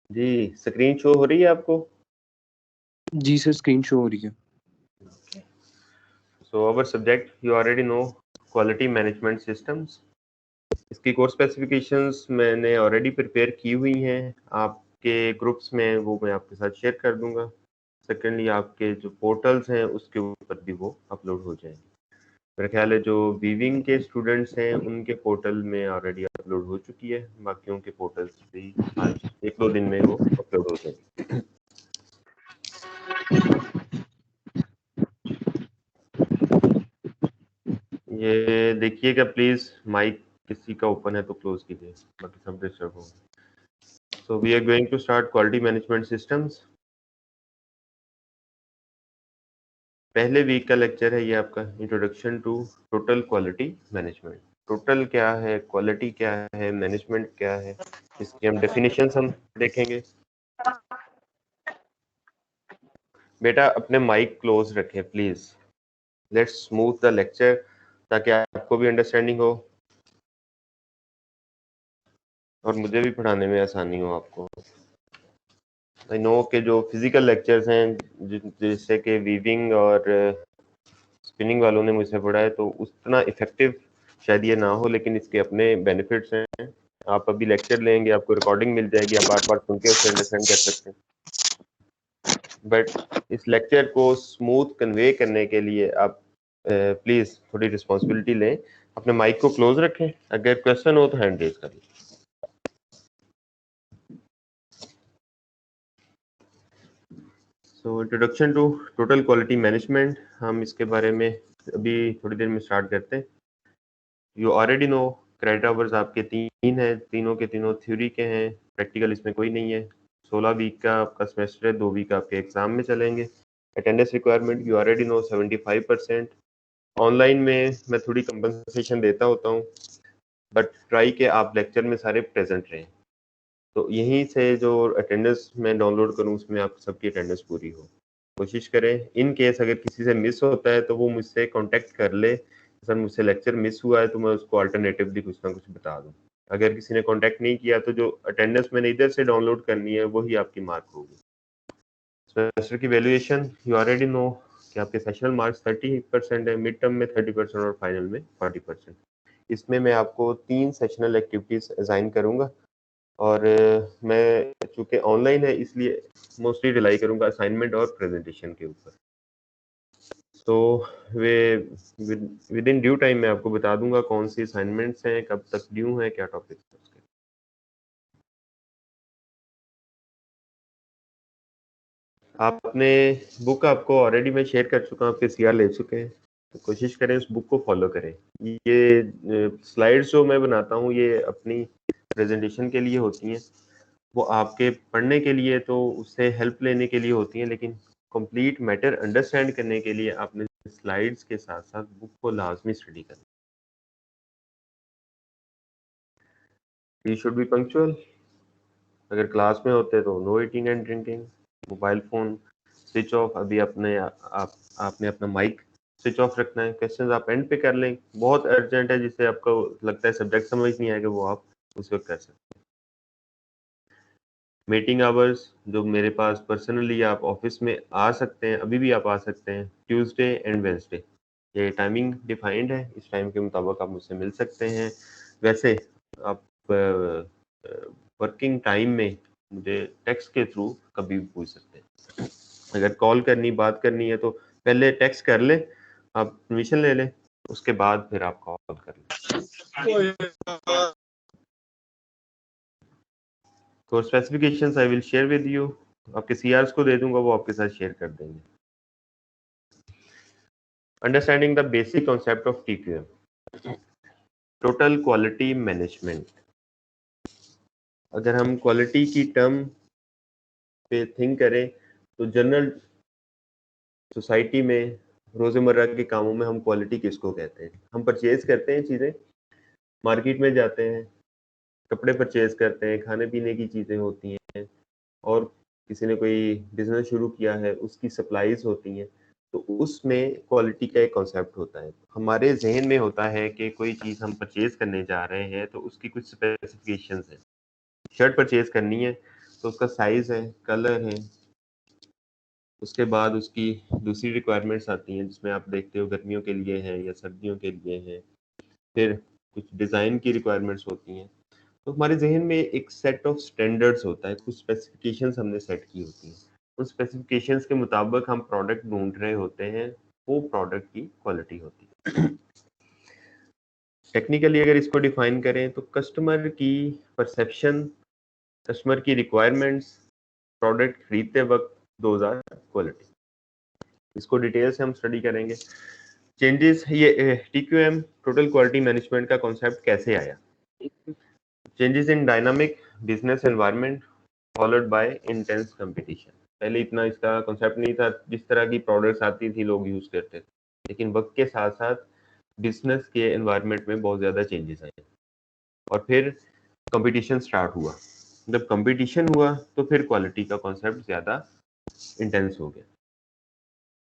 जी, screen show हो रही है आपको? जी सर, स्क्रीन शो हो रही है। So our subject you already know, quality management systems. इसकी कोर्स स्पेसिफिकेशंस मैंने ऑलरेडी प्रिपेयर की हुई हैं, आपके ग्रुप्स में वो मैं आपके साथ शेयर कर दूंगा। सेकेंडली आपके जो पोर्टल्स हैं उसके ऊपर भी वो अपलोड हो जाएंगे। मेरा ख्याल है जो वीविंग के स्टूडेंट्स हैं उनके पोर्टल में ऑलरेडी अपलोड हो चुकी है, बाकियों के पोर्टल्स भी आज 1-2 दिन में वो अपलोड हो जाएंगे। ये देखिएगा प्लीज, माइक किसी का ओपन है तो क्लोज कीजिए, बाकी सब डिस्टर्ब होंगे। So we are going to start quality management systems. पहले वीक का लेक्चर है ये आपका, introduction to total quality management. Total क्या है, क्वालिटी क्या है, मैनेजमेंट क्या है, इसकी हम डेफिनेशंस हम देखेंगे। बेटा अपने माइक क्लोज रखें please, let's smooth the lecture ताकि आपको भी अंडरस्टैंडिंग हो और मुझे भी पढ़ाने में आसानी हो आपको। आई नो के जो फिजिकल लेक्चर्स हैं जैसे कि वीविंग और स्पिनिंग वालों ने मुझसे पढ़ा है तो उतना इफेक्टिव शायद ये ना हो, लेकिन इसके अपने बेनिफिट्स हैं। आप अभी लेक्चर लेंगे, आपको रिकॉर्डिंग मिल जाएगी, आप बार बार सुन के उसे अंडरस्टैंड कर सकते हैं। बट इस लेक्चर को स्मूथ कन्वे करने के लिए आप प्लीज थोड़ी रिस्पॉन्सिबिलिटी लें, अपने माइक को क्लोज रखें, अगर क्वेश्चन हो तो हैंड रेज करिए। So introduction to total quality management, हम इसके बारे में अभी थोड़ी देर में स्टार्ट करते हैं। You already know, credit hours आपके 3 हैं, तीनों के तीनों थ्योरी के हैं, प्रैक्टिकल इसमें कोई नहीं है। 16 वीक का आपका सेमेस्टर है, 2 वीक आपके एग्जाम में चलेंगे। Attendance requirement you already know 75%। Online में मैं थोड़ी कंपनसेशन देता होता हूँ, बट ट्राई के आप लेक्चर में सारे प्रेजेंट रहें, तो यहीं से जो अटेंडेंस मैं डाउनलोड करूँ उसमें आप सबकी अटेंडेंस पूरी हो। कोशिश करें, इन केस अगर किसी से मिस होता है तो वो मुझसे कांटेक्ट कर ले, सर मुझसे लेक्चर मिस हुआ है, तो मैं उसको अल्टरनेटिवली कुछ ना कुछ बता दूं। अगर किसी ने कांटेक्ट नहीं किया तो जो अटेंडेंस मैंने इधर से डाउनलोड करनी है वही आपकी मार्क होगी। सेमेस्टर की वैल्यूएशन यू ऑलरेडी नो कि आपके सेशनल मार्क्स 30% है, मिड टर्म में 30% और फाइनल में 40%। इसमें मैं आपको 3 सेशनल एक्टिविटीज असाइन करूंगा और मैं चूंकि ऑनलाइन है इसलिए मोस्टली रिलाई करूंगा असाइनमेंट और प्रेजेंटेशन के ऊपर। तो way with in due time मैं आपको बता दूंगा कौन सी असाइनमेंट्स हैं, कब तक ड्यू हैं, क्या टॉपिक्स हैं उसके। आपने बुक आपको ऑलरेडी मैं शेयर कर चुका हूँ, आपके सीआर ले चुके हैं, तो कोशिश करें उस बुक को फॉलो करें। ये स्लाइड्स जो मैं बनाता हूँ ये अपनी प्रेजेंटेशन के लिए होती हैं, वो आपके पढ़ने के लिए तो उससे हेल्प लेने के लिए होती हैं, लेकिन कंप्लीट मैटर अंडरस्टैंड करने के लिए आपने स्लाइड्स के साथ साथ बुक को लाजमी स्टडी करना। You should be punctual. अगर क्लास में होते तो no eating and drinking, mobile phone switch off. अभी आपने अपना माइक स्विच ऑफ रखना है। क्वेश्चंस आप एंड पे कर लें, बहुत अर्जेंट है जिससे आपको लगता है सब्जेक्ट समझ नहीं आएगा वो आप उस वक्त कर सकते हैं। मीटिंग आवर्स जो मेरे पास पर्सनली आप ऑफिस में आ सकते हैं, अभी भी आप आ सकते हैं, ट्यूसडे एंड वेंसडे, ये टाइमिंग डिफाइंड है, इस टाइम के मुताबिक आप मुझसे मिल सकते हैं। वैसे आप वर्किंग टाइम में मुझे टेक्स्ट के थ्रू कभी भी पूछ सकते हैं। अगर कॉल करनी बात करनी है तो पहले टेक्स्ट कर लें, आप परमिशन ले लें, उसके बाद फिर आप कॉल कर लें। तो specifications I will share with you, आपके सीआरस को दे दूंगा, वो आपके साथ शेयर कर देंगे। Understanding the basic concept of TQM, total quality management. अगर हम क्वालिटी की टर्म पे थिंक करें तो जनरल सोसाइटी में रोजमर्रा के कामों में हम क्वालिटी किसको कहते हैं? हम परचेज करते हैं चीजें, मार्केट में जाते हैं, कपड़े परचेज करते हैं, खाने पीने की चीजें होती हैं, और किसी ने कोई बिजनेस शुरू किया है उसकी सप्लाईज होती हैं, तो उसमें क्वालिटी का एक कॉन्सेप्ट होता है। हमारे जहन में होता है कि कोई चीज़ हम परचेज करने जा रहे हैं तो उसकी कुछ स्पेसिफिकेशंस हैं। शर्ट परचेज करनी है तो उसका साइज है, कलर है, उसके बाद उसकी दूसरी रिक्वायरमेंट्स आती हैं जिसमें आप देखते हो गर्मियों के लिए है या सर्दियों के लिए है, फिर कुछ डिज़ाइन की रिक्वायरमेंट्स होती हैं। तो हमारे जहन में एक सेट ऑफ स्टैंडर्ड्स होता है, कुछ स्पेसिफिकेशंस हमने सेट की होती हैं, उन स्पेसिफिकेशंस के मुताबिक हम प्रोडक्ट ढूंढ रहे होते हैं, वो प्रोडक्ट की क्वालिटी होती है। टेक्निकली अगर इसको डिफाइन करें तो कस्टमर की परसेप्शन, कस्टमर की रिक्वायरमेंट्स, प्रोडक्ट खरीदते वक्त दोज आर क्वालिटी। इसको डिटेल से हम स्टडी करेंगे। चेंजेस, ये टीक्यूएम टोटल क्वालिटी मैनेजमेंट का कॉन्सेप्ट कैसे आया? Changes in dynamic business environment followed by intense competition. पहले इतना इसका कॉन्सेप्ट नहीं था, जिस तरह की प्रोडक्ट्स आती थी लोग यूज करते थे, लेकिन वक्त के साथ साथ बिजनेस के एनवायरनमेंट में बहुत ज़्यादा चेंजेस आए और फिर कंपटीशन स्टार्ट हुआ। जब कंपटीशन हुआ तो फिर क्वालिटी का कॉन्सेप्ट ज़्यादा इंटेंस हो गया।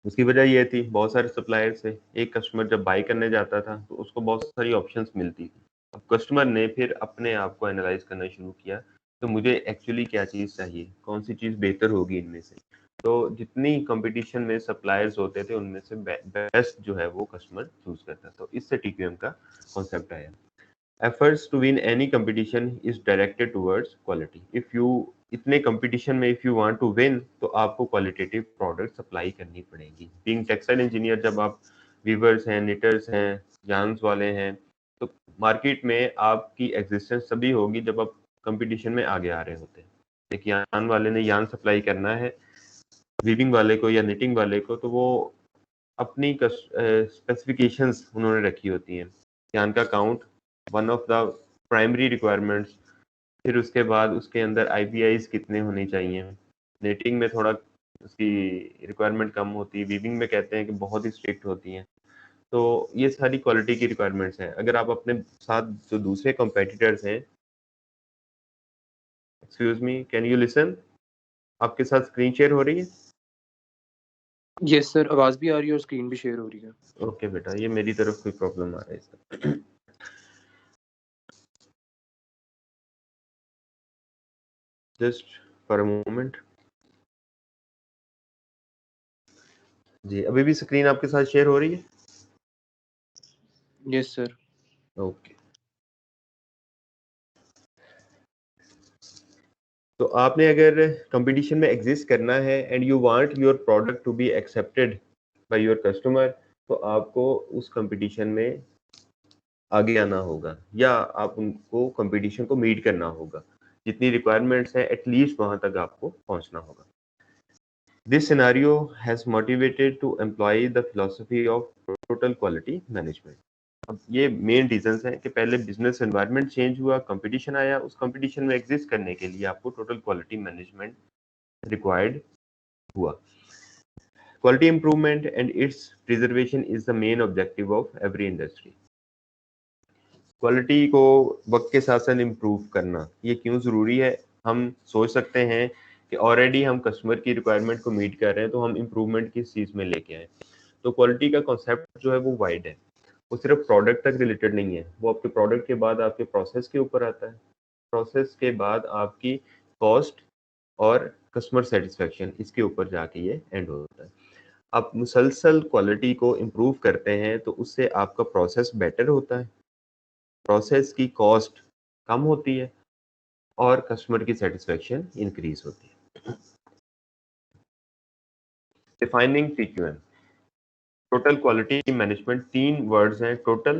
उसकी वजह ये थी, बहुत सारे सप्लायर से एक कस्टमर जब बाई करने जाता था तो उसको बहुत सारी ऑप्शंस मिलती थी। अब कस्टमर ने फिर अपने आप को एनालाइज करना शुरू किया तो मुझे एक्चुअली क्या चीज़ चाहिए, कौन सी चीज़ बेहतर होगी इनमें से। तो जितनी कंपटीशन में सप्लायर्स होते थे उनमें से बेस्ट जो है वो कस्टमर चूज करता। तो इससे टीक्यूएम का कॉन्सेप्ट आया। efforts to win any competition is directed towards quality. If you इतने कंपटीशन में if you want to win तो आपको क्वालिटेटिव प्रोडक्ट सप्लाई करनी पड़ेगी। बीइंग टेक्सटाइल इंजीनियर, जब आप वीवर्स हैं, निटर्स हैं, यार्न्स वाले हैं, तो मार्केट में आपकी एग्जिस्टेंस तभी होगी जब आप कंपटीशन में आगे आ रहे होते हैं। एक यार्न वाले ने यार्न सप्लाई करना है वीविंग वाले को या निटिंग वाले को, तो वो अपनी स्पेसिफिकेशंस उन्होंने रखी होती हैं। यार्न का count one of the primary requirements, फिर उसके बाद उसके अंदर IPIs कितने होने चाहिए। नेटिंग में थोड़ा उसकी रिक्वायरमेंट कम होती है, वीविंग में कहते हैं कि बहुत ही स्ट्रिक्ट होती हैं। तो ये सारी क्वालिटी की रिक्वायरमेंट्स हैं। अगर आप अपने साथ जो दूसरे कॉम्पिटिटर्स हैं, excuse me, can you listen, आपके साथ स्क्रीन शेयर हो रही है? यस सर, आवाज भी आ रही है और स्क्रीन भी शेयर हो रही है। ओके बेटा, ये मेरी तरफ कोई प्रॉब्लम आ रही है इसका। Just for a moment. जी, अभी भी स्क्रीन आपके साथ शेयर हो रही है? Yes sir. ओके। तो आपने अगर कंपटीशन में एग्जिस्ट करना है and you want your product to be accepted by your customer, तो आपको उस कंपटीशन में आगे आना होगा या आप उनको कंपटीशन को मीट करना होगा। जितनी रिक्वायरमेंट्स हैं एटलीस्ट वहां तक आपको पहुंचना होगा। This scenario has motivated to employ the philosophy of total quality management. अब ये मेन रीजंस हैं कि पहले बिजनेस एनवायरनमेंट चेंज हुआ, कंपटीशन आया, उस कंपटीशन में एग्जिस्ट करने के लिए आपको टोटल क्वालिटी मैनेजमेंट रिक्वायर्ड हुआ। Quality improvement and its preservation is the main objective of every industry. Quality को वक्त के साथ साथ इम्प्रूव करना ये क्यों ज़रूरी है? हम सोच सकते हैं कि ऑलरेडी हम कस्टमर की रिक्वायरमेंट को मीट कर रहे हैं, तो हम इम्प्रूवमेंट किस चीज़ में लेके आए। तो क्वालिटी का कॉन्सेप्ट जो है वो वाइड है, वो सिर्फ प्रोडक्ट तक रिलेटेड नहीं है, वो आपके प्रोडक्ट के बाद आपके प्रोसेस के ऊपर आता है, प्रोसेस के बाद आपकी कॉस्ट और कस्टमर सेटिस्फेक्शन, इसके ऊपर जाके ये एंड होता है। आप मुसलसल क्वालिटी को इम्प्रूव करते हैं तो उससे आपका प्रोसेस बेटर होता है, प्रोसेस की कॉस्ट कम होती है और कस्टमर की सेटिस्फेक्शन इंक्रीज होती है। Defining TQM, total quality management, 3 words हैं, total,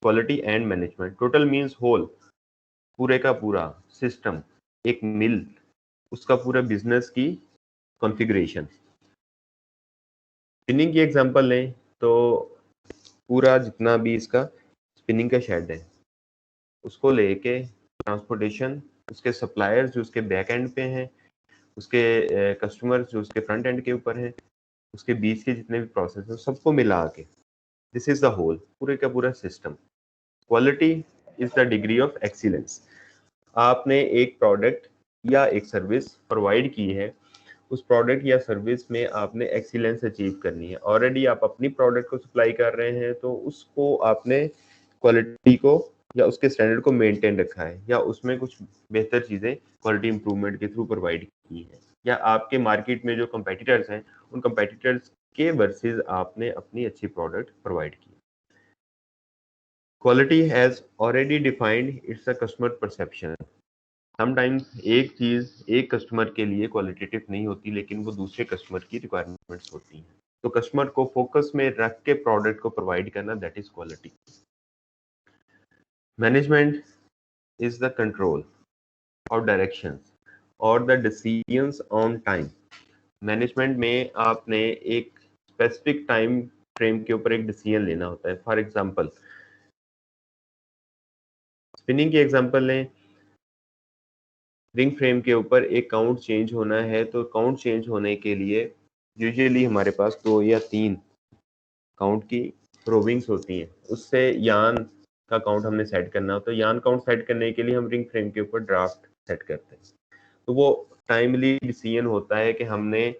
quality and management. Total means whole, पूरे का पूरा सिस्टम, एक मिल, उसका पूरा बिजनेस की कॉन्फ़िगरेशन। स्पिनिंग की एग्जांपल लें तो पूरा जितना भी इसका स्पिनिंग का शेड है, उसको लेके ट्रांसपोर्टेशन, उसके सप्लायर्स जो उसके बैक एंड पे हैं, उसके कस्टमर्स जो उसके फ्रंट एंड के ऊपर हैं, उसके बीच के जितने भी प्रोसेस हैं, सबको मिला के दिस इज द होल, पूरे का पूरा system. Quality is the degree of excellence. आपने एक प्रोडक्ट या एक सर्विस प्रोवाइड की है, उस प्रोडक्ट या सर्विस में आपने एक्सीलेंस अचीव करनी है। ऑलरेडी आप अपनी प्रोडक्ट को सप्लाई कर रहे हैं तो उसको आपने क्वालिटी को या उसके स्टैंडर्ड को मेंटेन रखा है, या उसमें कुछ बेहतर चीज़ें क्वालिटी इंप्रूवमेंट के थ्रू प्रोवाइड की हैं, या आपके मार्केट में जो कंपेटिटर्स हैं उन कंपेटिटर्स के वर्सेस आपने अपनी अच्छी प्रोडक्ट प्रोवाइड की। Quality has already defined it's a customer perception. Sometimes एक चीज एक कस्टमर के लिए क्वालिटेटिव नहीं होती, लेकिन वो दूसरे कस्टमर की रिक्वायरमेंट्स होती हैं। तो कस्टमर को फोकस में रख के प्रोडक्ट को प्रोवाइड करना, that is quality. Management is the control or directions or the decisions on time। Management में आपने एक स्पेसिफिक टाइम फ्रेम के ऊपर एक डिसीजन लेना होता है। फॉर एग्जांपल स्पिनिंग की एग्जांपल लें, रिंग फ्रेम के ऊपर एक काउंट चेंज होना है, तो काउंट चेंज होने के लिए यूजुअली हमारे पास 2 या 3 काउंट की प्रोविंग्स होती हैं, उससे यान का काउंट हमने सेट करना होता है। यान काउंट सेट करने के लिए हम रिंग फ्रेम के ऊपर ड्राफ्ट सेट करते हैं। तो वो टाइमली डिसीजन होता है कि हमने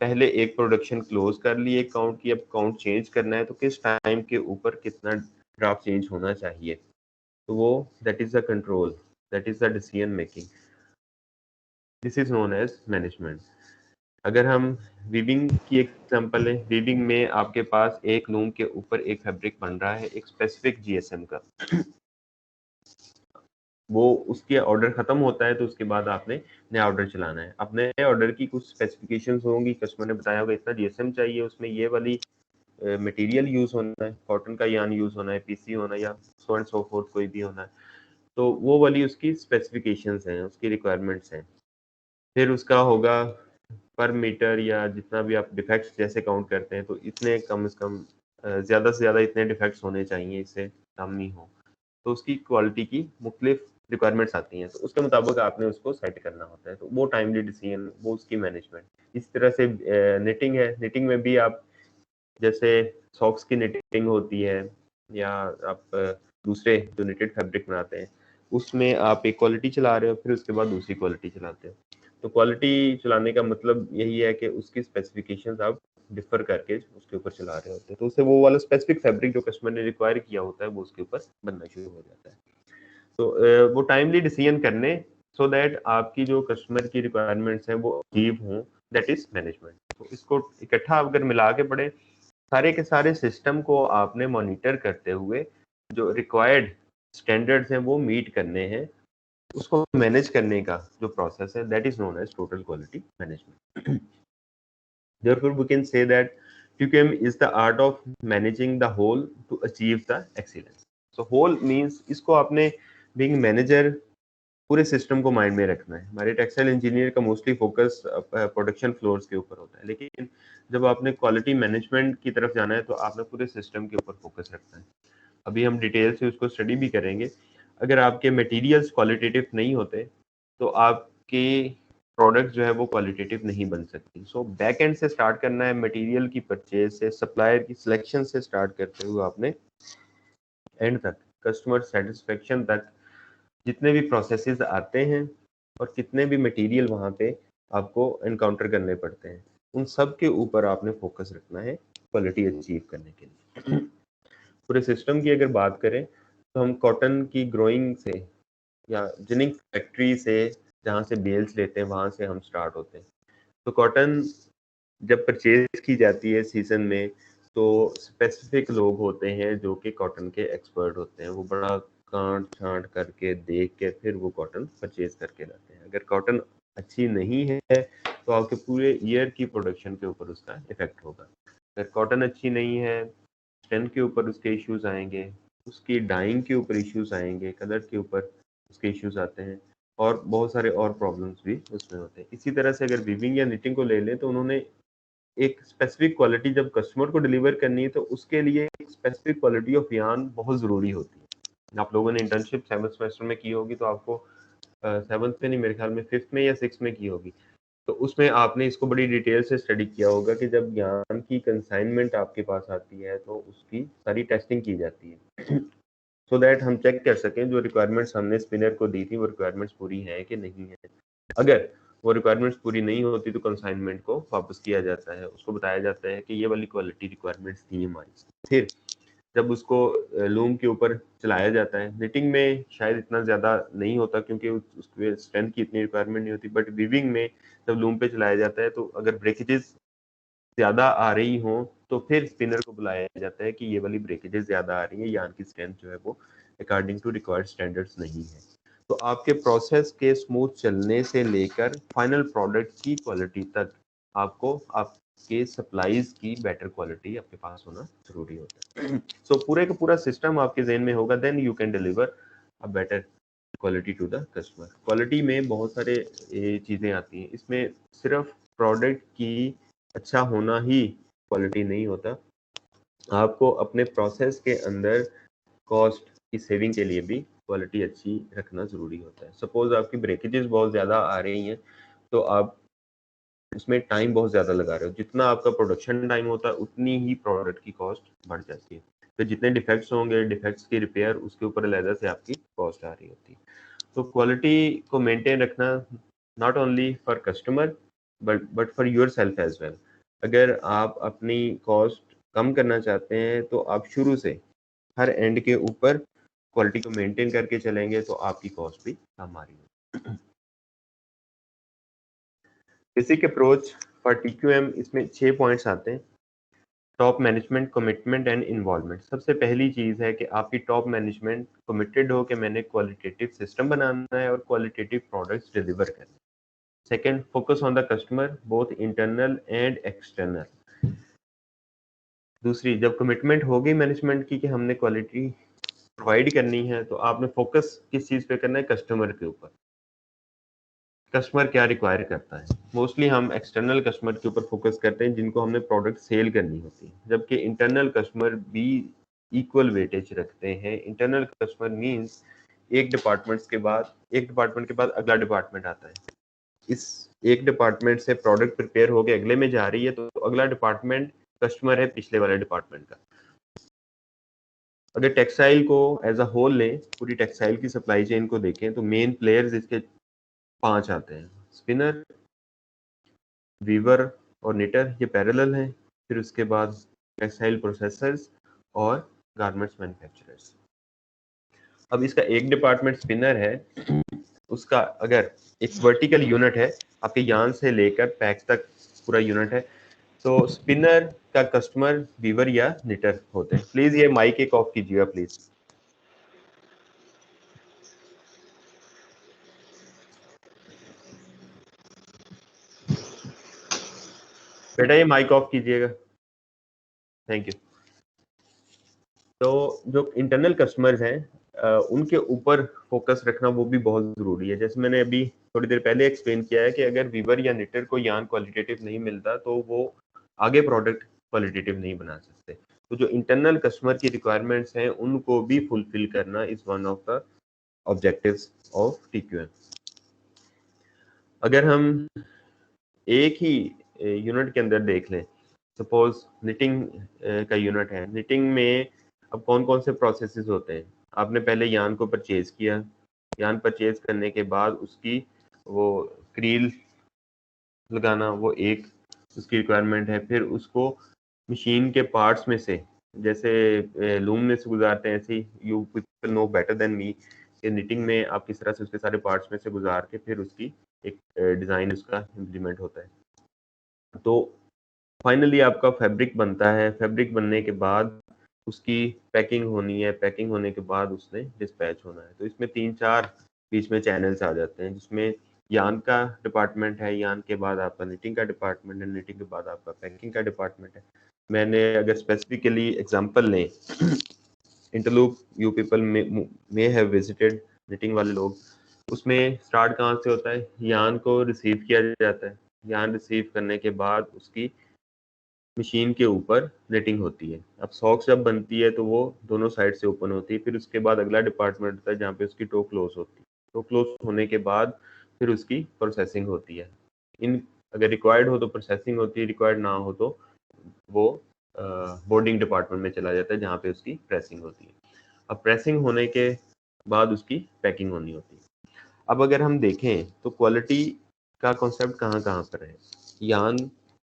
पहले एक प्रोडक्शन क्लोज कर ली एक काउंट की, अब काउंट चेंज करना है तो किस टाइम के ऊपर कितना ड्राफ्ट चेंज होना चाहिए। तो वो that is the control, that is the decision making, this is known as management. अगर हम वीविंग की एग्जांपल लें, वीविंग में आपके पास एक लूम के ऊपर एक फैब्रिक बन रहा है एक स्पेसिफिक जीएसएम का, वो उसके ऑर्डर खत्म होता है तो उसके बाद आपने नया ऑर्डर चलाना है। अब नए ऑर्डर की कुछ स्पेसिफिकेशंस होंगी, कस्टमर ने बताया होगा इतना जीएसएम चाहिए, उसमें ये वाली मटेरियल यूज होना है, कॉटन का यान यूज होना है, पीसी होना है, या सो एंड सो फोर्थ कोई भी होना है। तो वो वाली उसकी स्पेसिफिकेशंस हैं, उसकी रिक्वायरमेंट्स हैं। फिर उसका होगा पर मीटर या जितना भी आप डिफेक्ट्स जैसे काउंट करते हैं, तो इतने कम से कम ज़्यादा से ज़्यादा इतने डिफेक्ट्स होने चाहिए, इससे कम नहीं हो। तो उसकी क्वालिटी की मुख्तलिफ रिक्वायरमेंट्स आती हैं, तो उसके मुताबिक आपने उसको सेट करना होता है। तो वो टाइमली डिसीजन, वो उसकी मैनेजमेंट। इस तरह से निटिंग है, निटिंग में भी आप जैसे सॉक्स की निटिंग होती है, या आप दूसरे जो निटेड फैब्रिक बनाते हैं उसमें आप एक क्वालिटी चला रहे हो, फिर उसके बाद दूसरी क्वालिटी चलाते हो। तो क्वालिटी चलाने का मतलब यही है कि उसकी स्पेसिफिकेशंस आप डिफर करके उसके ऊपर चला रहे होते हैं, तो उससे वो वाला स्पेसिफिक फैब्रिक जो कस्टमर ने रिक्वायर किया होता है वो उसके ऊपर बनना शुरू हो जाता है। तो वो टाइमली डिसीजन करने, सो दैट आपकी जो कस्टमर की रिक्वायरमेंट्स हैं वो अचीव हों, दैट इज मैनेजमेंट। तो इसको इकट्ठा अगर मिला के पढ़े, सारे के सारे सिस्टम को आपने मॉनिटर करते हुए जो रिक्वायर्ड स्टैंडर्ड्स हैं वो मीट करने हैं, उसको मैनेज करने का जो प्रोसेस है, that is known as total quality management. Therefore we can say that TQM is the art of managing the whole to achieve the excellence। so whole means इसको आपने being manager पूरे system को mind में रखना है। हमारे textile engineer का mostly focus production floors के ऊपर होता है, लेकिन जब आपने क्वालिटी मैनेजमेंट की तरफ जाना है तो आपने पूरे सिस्टम के ऊपर फोकस रखना है। अभी हम डिटेल से उसको स्टडी भी करेंगे। अगर आपके मटेरियल्स क्वालिटेटिव नहीं होते तो आपके प्रोडक्ट जो है वो क्वालिटेटिव नहीं बन सकती। सो बैक एंड से स्टार्ट करना है, मटेरियल की परचेज से, सप्लायर की सिलेक्शन से स्टार्ट करते हुए आपने एंड तक कस्टमर सेटिस्फेक्शन तक जितने भी प्रोसेसेस आते हैं और कितने भी मटेरियल वहाँ पे आपको एनकाउंटर करने पड़ते हैं, उन सब के ऊपर आपने फोकस रखना है क्वालिटी अचीव करने के लिए। पूरे सिस्टम की अगर बात करें तो हम कॉटन की ग्रोइंग से या जिनिंग फैक्ट्री से जहाँ से बेल्स लेते हैं वहाँ से हम स्टार्ट होते हैं। तो कॉटन जब परचेज की जाती है सीजन में, तो स्पेसिफिक लोग होते हैं जो कि कॉटन के एक्सपर्ट होते हैं, वो बड़ा कांट छांट करके देख के फिर वो कॉटन परचेज करके लाते हैं। अगर कॉटन अच्छी नहीं है तो आपके पूरे ईयर की प्रोडक्शन के ऊपर उसका इफेक्ट होगा। अगर कॉटन अच्छी नहीं है, स्ट्रेंथ के ऊपर उसके इश्यूज आएंगे, उसकी डाइंग के ऊपर इश्यूज आएंगे, कलर के ऊपर उसके इश्यूज आते हैं, और बहुत सारे और प्रॉब्लम्स भी उसमें होते हैं। इसी तरह से अगर वीविंग या निटिंग को ले लें तो उन्होंने एक स्पेसिफिक क्वालिटी जब कस्टमर को डिलीवर करनी है तो उसके लिए एक स्पेसिफिक क्वालिटी ऑफ यान बहुत ज़रूरी होती है। आप लोगों ने इंटर्नशिप 7th सेमेस्टर में की होगी, तो आपको 7th में नहीं, मेरे ख्याल में 5th में या 6th में की होगी, तो उसमें आपने इसको बड़ी डिटेल से स्टडी किया होगा कि जब यान की कंसाइनमेंट आपके पास आती है तो उसकी सारी टेस्टिंग की जाती है सो दैट हम चेक कर सकें जो रिक्वायरमेंट्स हमने स्पिनर को दी थी वो रिक्वायरमेंट्स पूरी हैं कि नहीं है। अगर वो रिक्वायरमेंट्स पूरी नहीं होती तो कंसाइनमेंट को वापस किया जाता है, उसको बताया जाता है कि ये वाली क्वालिटी रिक्वायरमेंट्स थी हमारी। फिर जब उसको लूम के ऊपर चलाया जाता है। निटिंग में शायद इतना ज़्यादा नहीं होता क्योंकि उसके स्ट्रेंथ की इतनी रिक्वायरमेंट नहीं होती, बट वीविंग में जब लूम पे चलाया जाता है तो अगर ब्रेकेजेस ज़्यादा आ रही हों तो फिर स्पिनर को बुलाया जाता है कि ये वाली ब्रेकेजेस ज़्यादा आ रही हैं, यार्न की स्ट्रेंथ जो है वो अकॉर्डिंग टू रिक्वायर्ड स्टैंडर्ड्स नहीं है। तो आपके प्रोसेस के स्मूथ चलने से लेकर फाइनल प्रोडक्ट की क्वालिटी तक आपको आपके सप्लाईज की बेटर क्वालिटी आपके पास होना जरूरी होता है। सो पूरे का पूरा सिस्टम आपके जहन में होगा, then you can deliver a better quality to the customer. Quality में बहुत सारे चीज़ें आती हैं, इसमें सिर्फ प्रोडक्ट की अच्छा होना ही क्वालिटी नहीं होता, आपको अपने प्रोसेस के अंदर कॉस्ट की सेविंग के लिए भी क्वालिटी अच्छी रखना ज़रूरी होता है। सपोज आपकी ब्रेकेजेस बहुत ज़्यादा आ रही हैं तो आप उसमें टाइम बहुत ज़्यादा लगा रहे हो, जितना आपका प्रोडक्शन टाइम होता है उतनी ही प्रोडक्ट की कॉस्ट बढ़ जाती है। तो जितने डिफेक्ट्स होंगे, डिफेक्ट्स की रिपेयर, उसके ऊपर अलग से आपकी कॉस्ट आ रही होती है। तो क्वालिटी को मेंटेन रखना not only for customer but for yourself as well. अगर आप अपनी कॉस्ट कम करना चाहते हैं तो आप शुरू से हर एंड के ऊपर क्वालिटी को मेंटेन करके चलेंगे तो आपकी कॉस्ट भी कम आ रही है। बेसिक अप्रोच फॉर टीक्यूएम, इसमें 6 पॉइंट्स आते हैं। Top management, commitment and involvement. सबसे पहली चीज़ है कि आपकी टॉप मैनेजमेंट कमिटेड हो कि मैंने क्वालिटेटिव सिस्टम बनाना है और क्वालिटेटिव प्रोडक्ट्स डिलीवर करने। Second, focus on the customer both internal and external. दूसरी, जब कमिटमेंट होगी मैनेजमेंट की कि हमने क्वालिटी प्रोवाइड करनी है तो आपने फोकस किस चीज़ पे करना है? कस्टमर के ऊपर। कस्टमर क्या रिक्वायर करता है। मोस्टली हम एक्सटर्नल कस्टमर के ऊपर फोकस करते हैं जिनको हमने प्रोडक्ट सेल करनी होती है, जबकि इंटरनल कस्टमर भी इक्वल वेटेज रखते हैं। इंटरनल कस्टमर मींस एक डिपार्टमेंट के बाद अगला डिपार्टमेंट आता है। इस एक डिपार्टमेंट से प्रोडक्ट प्रिपेयर होकर अगले में जा रही है तो अगला डिपार्टमेंट कस्टमर है पिछले वाले डिपार्टमेंट का। अगर टेक्सटाइल को एज अ होल लें, पूरी टेक्सटाइल की सप्लाई चेन को देखें तो मेन प्लेयर्स इसके 5 आते हैं। स्पिनर, वीवर और निटर, ये पैरेलल हैं। फिर उसके बाद टेक्सटाइल प्रोसेसर्स और गारमेंट्स मैन्युफैक्चरर्स। अब इसका एक डिपार्टमेंट स्पिनर है, उसका अगर एक वर्टिकल यूनिट है, आपके यान से लेकर पैक तक पूरा यूनिट है, तो स्पिनर का कस्टमर वीवर या निटर होते हैं। प्लीज ये माइक एक ऑफ कीजिएगा प्लीज। बेटा ये माइक ऑफ कीजिएगा, थैंक यू। तो जो इंटरनल कस्टमर्स हैं उनके ऊपर फोकस रखना वो भी बहुत ज़रूरी है। जैसे मैंने अभी थोड़ी देर पहले एक्सप्लेन किया है कि अगर वीवर या निटर को यान क्वालिटेटिव नहीं मिलता तो वो आगे प्रोडक्ट क्वालिटेटिव नहीं बना सकते। तो जो इंटरनल कस्टमर की रिक्वायरमेंट्स हैं उनको भी फुलफिल करना is one of the objectives of TQM. अगर हम एक ही यूनिट के अंदर देख लें, सपोज निटिंग का यूनिट है, निटिंग में अब कौन कौन से प्रोसेसेस होते हैं। आपने पहले यान को परचेज किया, यान परचेज करने के बाद उसकी वो क्रील लगाना वो एक उसकी रिक्वायरमेंट है। फिर उसको मशीन के पार्ट्स में से, जैसे लूम में से गुजारते हैं, ऐसे ही you people know better than me कि निटिंग में आप किस तरह से उसके सारे पार्ट्स में से गुजार के फिर उसकी एक डिज़ाइन उसका इम्प्लीमेंट होता है। तो फाइनली आपका फैब्रिक बनता है। फैब्रिक बनने के बाद उसकी पैकिंग होनी है, पैकिंग होने के बाद उसने डिस्पैच होना है। तो इसमें 3-4 बीच में चैनल्स आ जाते हैं, जिसमें यान का डिपार्टमेंट है, यान के बाद आपका निटिंग का डिपार्टमेंट है, निटिंग के बाद आपका पैकिंग का डिपार्टमेंट है। मैंने अगर स्पेसिफिकली एग्जांपल लें, Interloop you people may have visited, knitting वाले लोग, उसमें स्टार्ट कहाँ से होता है? यान को रिसीव किया जाता है, यान रिसीव करने के बाद उसकी मशीन के ऊपर नेटिंग होती है। अब सॉक्स जब बनती है तो वो दोनों साइड से ओपन होती है। फिर उसके बाद अगला डिपार्टमेंट होता है जहाँ पे उसकी टो क्लोज होती है। टो क्लोज होने के बाद फिर उसकी प्रोसेसिंग होती है। इन अगर रिक्वायर्ड हो तो प्रोसेसिंग होती है, रिक्वायर्ड ना हो तो वो बोर्डिंग डिपार्टमेंट में चला जाता है जहाँ पे उसकी प्रेसिंग होती है। अब प्रेसिंग होने के बाद उसकी पैकिंग होनी होती है। अब अगर हम देखें तो क्वालिटी का कॉन्सेप्ट कहाँ कहाँ पर है। यान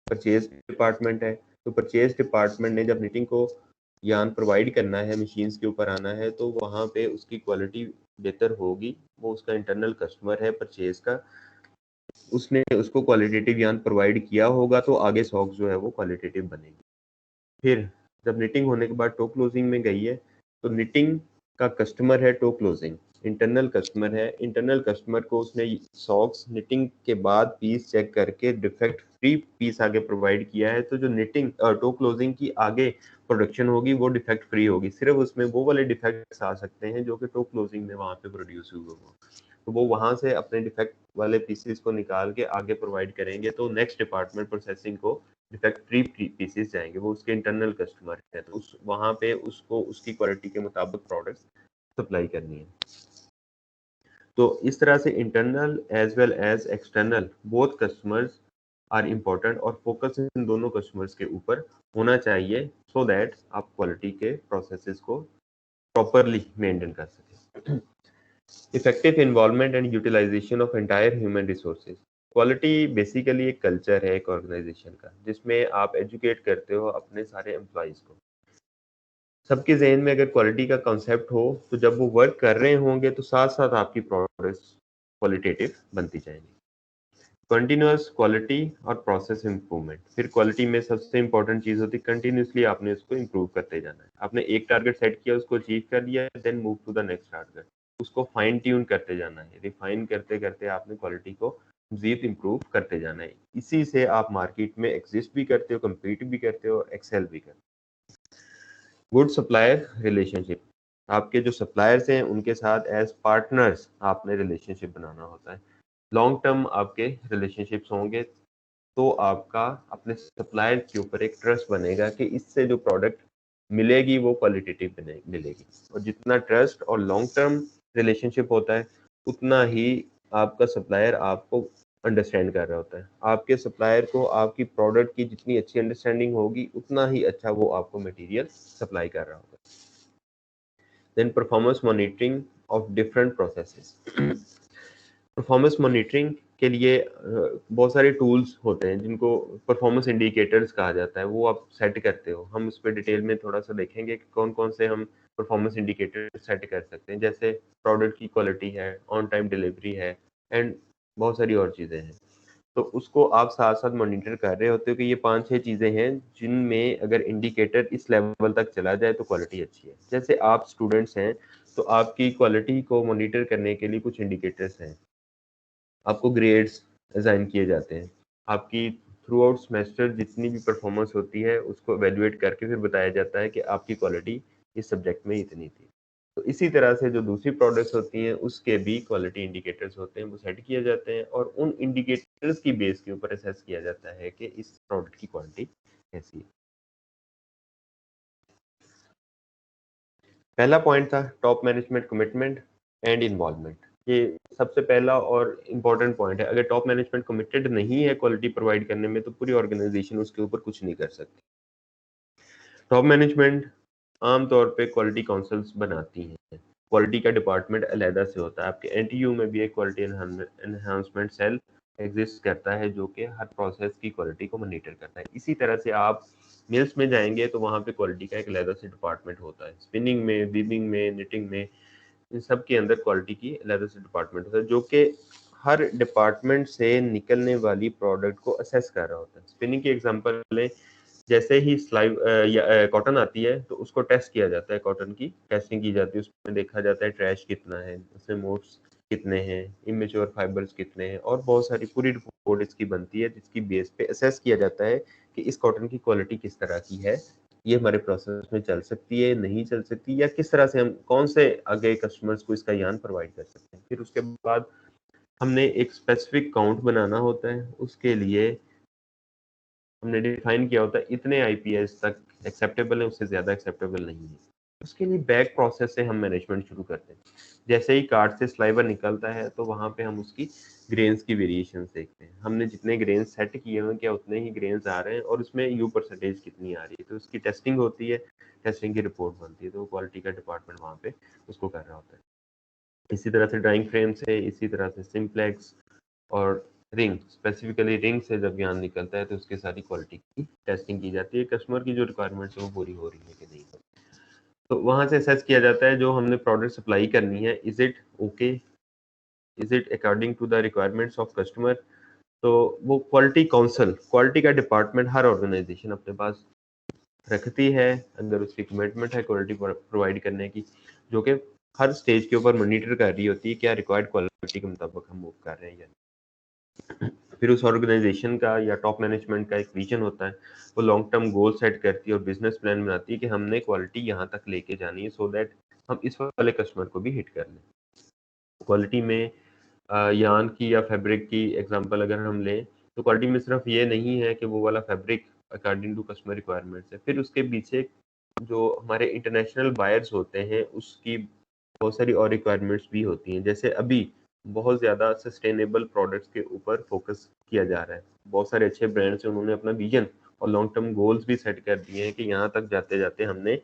परचेज डिपार्टमेंट है, तो परचेज डिपार्टमेंट ने जब निटिंग को यान प्रोवाइड करना है, मशीन्स के ऊपर आना है, तो वहाँ पे उसकी क्वालिटी बेहतर होगी। वो उसका इंटरनल कस्टमर है परचेज का, उसने उसको क्वालिटेटिव यान प्रोवाइड किया होगा, तो आगे सॉक्स जो है वो क्वालिटेटिव बनेगी। फिर जब निटिंग होने के बाद टो क्लोजिंग में गई है, तो निटिंग का कस्टमर है टो क्लोजिंग, इंटरनल कस्टमर है। इंटरनल कस्टमर को उसने सॉक्स निटिंग के बाद पीस चेक करके डिफेक्ट फ्री पीस आगे प्रोवाइड किया है, तो जो निटिंग टो क्लोजिंग की आगे प्रोडक्शन होगी वो डिफेक्ट फ्री होगी। सिर्फ उसमें वो वाले डिफेक्ट्स आ सकते हैं जो कि टो क्लोजिंग में वहाँ पे प्रोड्यूस हुए हो, तो वो वहाँ से अपने डिफेक्ट वाले पीसेस को निकाल के आगे प्रोवाइड करेंगे, तो नेक्स्ट डिपार्टमेंट प्रोसेसिंग को डिफेक्ट फ्री पीसेस जाएंगे, वो उसके इंटरनल कस्टमर है, तो उस वहाँ पे उसको उसकी क्वालिटी के मुताबिक प्रोडक्ट सप्लाई करनी है। तो इस तरह से internal as well as external both customers are important, और फोकस इन दोनों कस्टमर्स के ऊपर होना चाहिए, सो दैट आप क्वालिटी के प्रोसेसेस को प्रॉपरली मेंटेन कर सकें। Effective involvement and utilization of entire human resources. Quality basically एक कल्चर है एक ऑर्गेनाइजेशन का, जिसमें आप एजुकेट करते हो अपने सारे एम्प्लॉयज़ को। सबके जहन में अगर क्वालिटी का कॉन्सेप्ट हो, तो जब वो वर्क कर रहे होंगे तो साथ साथ आपकी प्रोडक्ट्स क्वालिटेटिव बनती जाएंगी। कंटिन्यूअस क्वालिटी और प्रोसेस इंप्रूवमेंट। फिर क्वालिटी में सबसे इंपॉर्टेंट चीज़ होती है कंटिन्यूसली आपने उसको इम्प्रूव करते जाना है। आपने एक टारगेट सेट किया, उसको अचीव कर लिया, then move to the next target, उसको फाइन ट्यून करते जाना है, रिफाइन करते करते आपने क्वालिटी को मजीद इम्प्रूव करते जाना है। इसी से आप मार्केट में एग्जिस्ट भी करते हो, कम्पीट भी करते हो और एक्सेल भी करते हो। Good supplier relationship. आपके जो सप्लायर्स हैं उनके साथ एज पार्टनर्स आपने रिलेशनशिप बनाना होता है। लॉन्ग टर्म आपके रिलेशनशिप्स होंगे, तो आपका अपने सप्लायर के ऊपर एक ट्रस्ट बनेगा कि इससे जो प्रोडक्ट मिलेगी वो क्वालिटेटिव मिलेगी। और जितना ट्रस्ट और लॉन्ग टर्म रिलेशनशिप होता है, उतना ही आपका सप्लायर आपको अंडरस्टैंड कर रहा होता है। आपके सप्लायर को आपकी प्रोडक्ट की जितनी अच्छी अंडरस्टैंडिंग होगी, उतना ही अच्छा वो आपको मटेरियल सप्लाई कर रहा होगा। Then performance monitoring of different processes. Performance monitoring के लिए बहुत सारे टूल्स होते हैं जिनको परफॉर्मेंस इंडिकेटर्स कहा जाता है, वो आप सेट करते हो। हम उस पर डिटेल में थोड़ा सा देखेंगे कि कौन कौन से हम परफॉर्मेंस इंडिकेटर सेट कर सकते हैं, जैसे प्रोडक्ट की क्वालिटी है, ऑन टाइम डिलीवरी है, एंड बहुत सारी और चीज़ें हैं। तो उसको आप साथ साथ मॉनिटर कर रहे होते हो कि ये 5-6 चीज़ें हैं जिनमें अगर इंडिकेटर इस लेवल तक चला जाए तो क्वालिटी अच्छी है। जैसे आप स्टूडेंट्स हैं, तो आपकी क्वालिटी को मॉनिटर करने के लिए कुछ इंडिकेटर्स हैं। आपको ग्रेड्स असाइन किए जाते हैं। आपकी थ्रू आउट सेमेस्टर जितनी भी परफॉर्मेंस होती है, उसको इवैल्यूएट करके फिर बताया जाता है कि आपकी क्वालिटी इस सब्जेक्ट में इतनी थी। तो इसी तरह से जो दूसरी प्रोडक्ट्स होती हैं, उसके भी क्वालिटी इंडिकेटर्स होते हैं, वो सेट किए जाते हैं, और उन इंडिकेटर्स की बेस के ऊपर असेस किया जाता है कि इस प्रोडक्ट की क्वालिटी कैसी है। पहला पॉइंट था top management commitment and involvement. ये सबसे पहला और इम्पोर्टेंट पॉइंट है। अगर टॉप मैनेजमेंट कमिटेड नहीं है क्वालिटी प्रोवाइड करने में, तो पूरी ऑर्गेनाइजेशन उसके ऊपर कुछ नहीं कर सकती। टॉप मैनेजमेंट आमतौर पे क्वालिटी काउंसिल्स बनाती हैं। क्वालिटी का डिपार्टमेंट अलहदा से होता है। आपके एनटीयू में भी एक क्वालिटी एनहांसमेंट सेल एग्जिस्ट करता है, जो कि हर प्रोसेस की क्वालिटी को मॉनिटर करता है। इसी तरह से आप मिल्स में जाएंगे तो वहाँ पे क्वालिटी का एक अलहदा से डिपार्टमेंट होता है। स्पिनिंग में, वीविंग में, निटिंग में, इन सब के अंदर क्वालिटी की अलग से डिपार्टमेंट होता है, जो कि हर डिपार्टमेंट से निकलने वाली प्रोडक्ट को असेस कर रहा होता है। स्पिनिंग की एग्जांपल लें, जैसे ही सिलाई या कॉटन आती है, तो उसको टेस्ट किया जाता है, कॉटन की टेस्टिंग की जाती है, उसमें देखा जाता है ट्रैश कितना है, उसमें मोट्स कितने हैं, इमेच्योर फाइबर्स कितने हैं, और बहुत सारी पूरी रिपोर्ट इसकी बनती है, जिसकी बेस पे असेस किया जाता है कि इस कॉटन की क्वालिटी किस तरह की है, ये हमारे प्रोसेस में चल सकती है, नहीं चल सकती, या किस तरह से हम कौन से आगे कस्टमर्स को इसका यान प्रोवाइड कर सकते हैं। फिर उसके बाद हमने एक स्पेसिफिक काउंट बनाना होता है। उसके लिए हमने डिफाइन किया होता है इतने आईपीएस तक एक्सेप्टेबल है, उससे ज़्यादा एक्सेप्टेबल नहीं है। उसके लिए बैक प्रोसेस से हम मैनेजमेंट शुरू करते हैं। जैसे ही कार्ड से स्लाइवर निकलता है, तो वहाँ पे हम उसकी ग्रेन्स की वेरिएशन देखते हैं। हमने जितने ग्रेन्स सेट किए हुए, क्या उतने ही ग्रेन्स आ रहे हैं, और उसमें यू परसेंटेज कितनी आ रही है, तो उसकी टेस्टिंग होती है, टेस्टिंग की रिपोर्ट बनती है, तो क्वालिटी का डिपार्टमेंट वहाँ पे उसको कर रहा होता है। इसी तरह से ड्राइंग फ्रेम से, इसी तरह से सिंप्लेक्स और रिंग, स्पेसिफिकली रिंग से जब ज्ञान निकलता है, तो उसके सारी क्वालिटी की टेस्टिंग की जाती है, कस्टमर की जो रिक्वायरमेंट्स है वो पूरी हो रही है कि नहीं। तो वहां से असेस किया जाता है जो हमने प्रोडक्ट सप्लाई करनी है, is it okay, is it according to the requirements of customer. तो वो क्वालिटी काउंसिल, क्वालिटी का डिपार्टमेंट हर ऑर्गेनाइजेशन अपने पास रखती है, अंदर उसकी कमिटमेंट है क्वालिटी प्रोवाइड करने की, जो कि हर स्टेज के ऊपर मॉनिटर कर रही होती है क्या रिक्वायर्ड क्वालिटी के मुताबिक हम मूव कर रहे हैं या नहीं। फिर उस ऑर्गेनाइजेशन का या टॉप मैनेजमेंट का एक विजन होता है, वो लॉन्ग टर्म गोल सेट करती है और बिजनेस प्लान बनाती है कि हमने क्वालिटी यहाँ तक लेके जानी है, सो दैट हम इस वाले कस्टमर को भी हिट कर लें। क्वालिटी में यान की या फैब्रिक की एग्जांपल अगर हम लें, तो क्वालिटी में सिर्फ ये नहीं है कि वो वाला fabric according to customer requirements है, फिर उसके पीछे जो हमारे इंटरनेशनल बायर्स होते हैं उसकी बहुत सारी और रिक्वायरमेंट्स भी होती हैं। जैसे अभी बहुत ज़्यादा सस्टेनेबल प्रोडक्ट्स के ऊपर फोकस किया जा रहा है, बहुत सारे अच्छे ब्रांड्स हैं, उन्होंने अपना विजन और लॉन्ग टर्म गोल्स भी सेट कर दिए हैं कि यहाँ तक जाते जाते हमने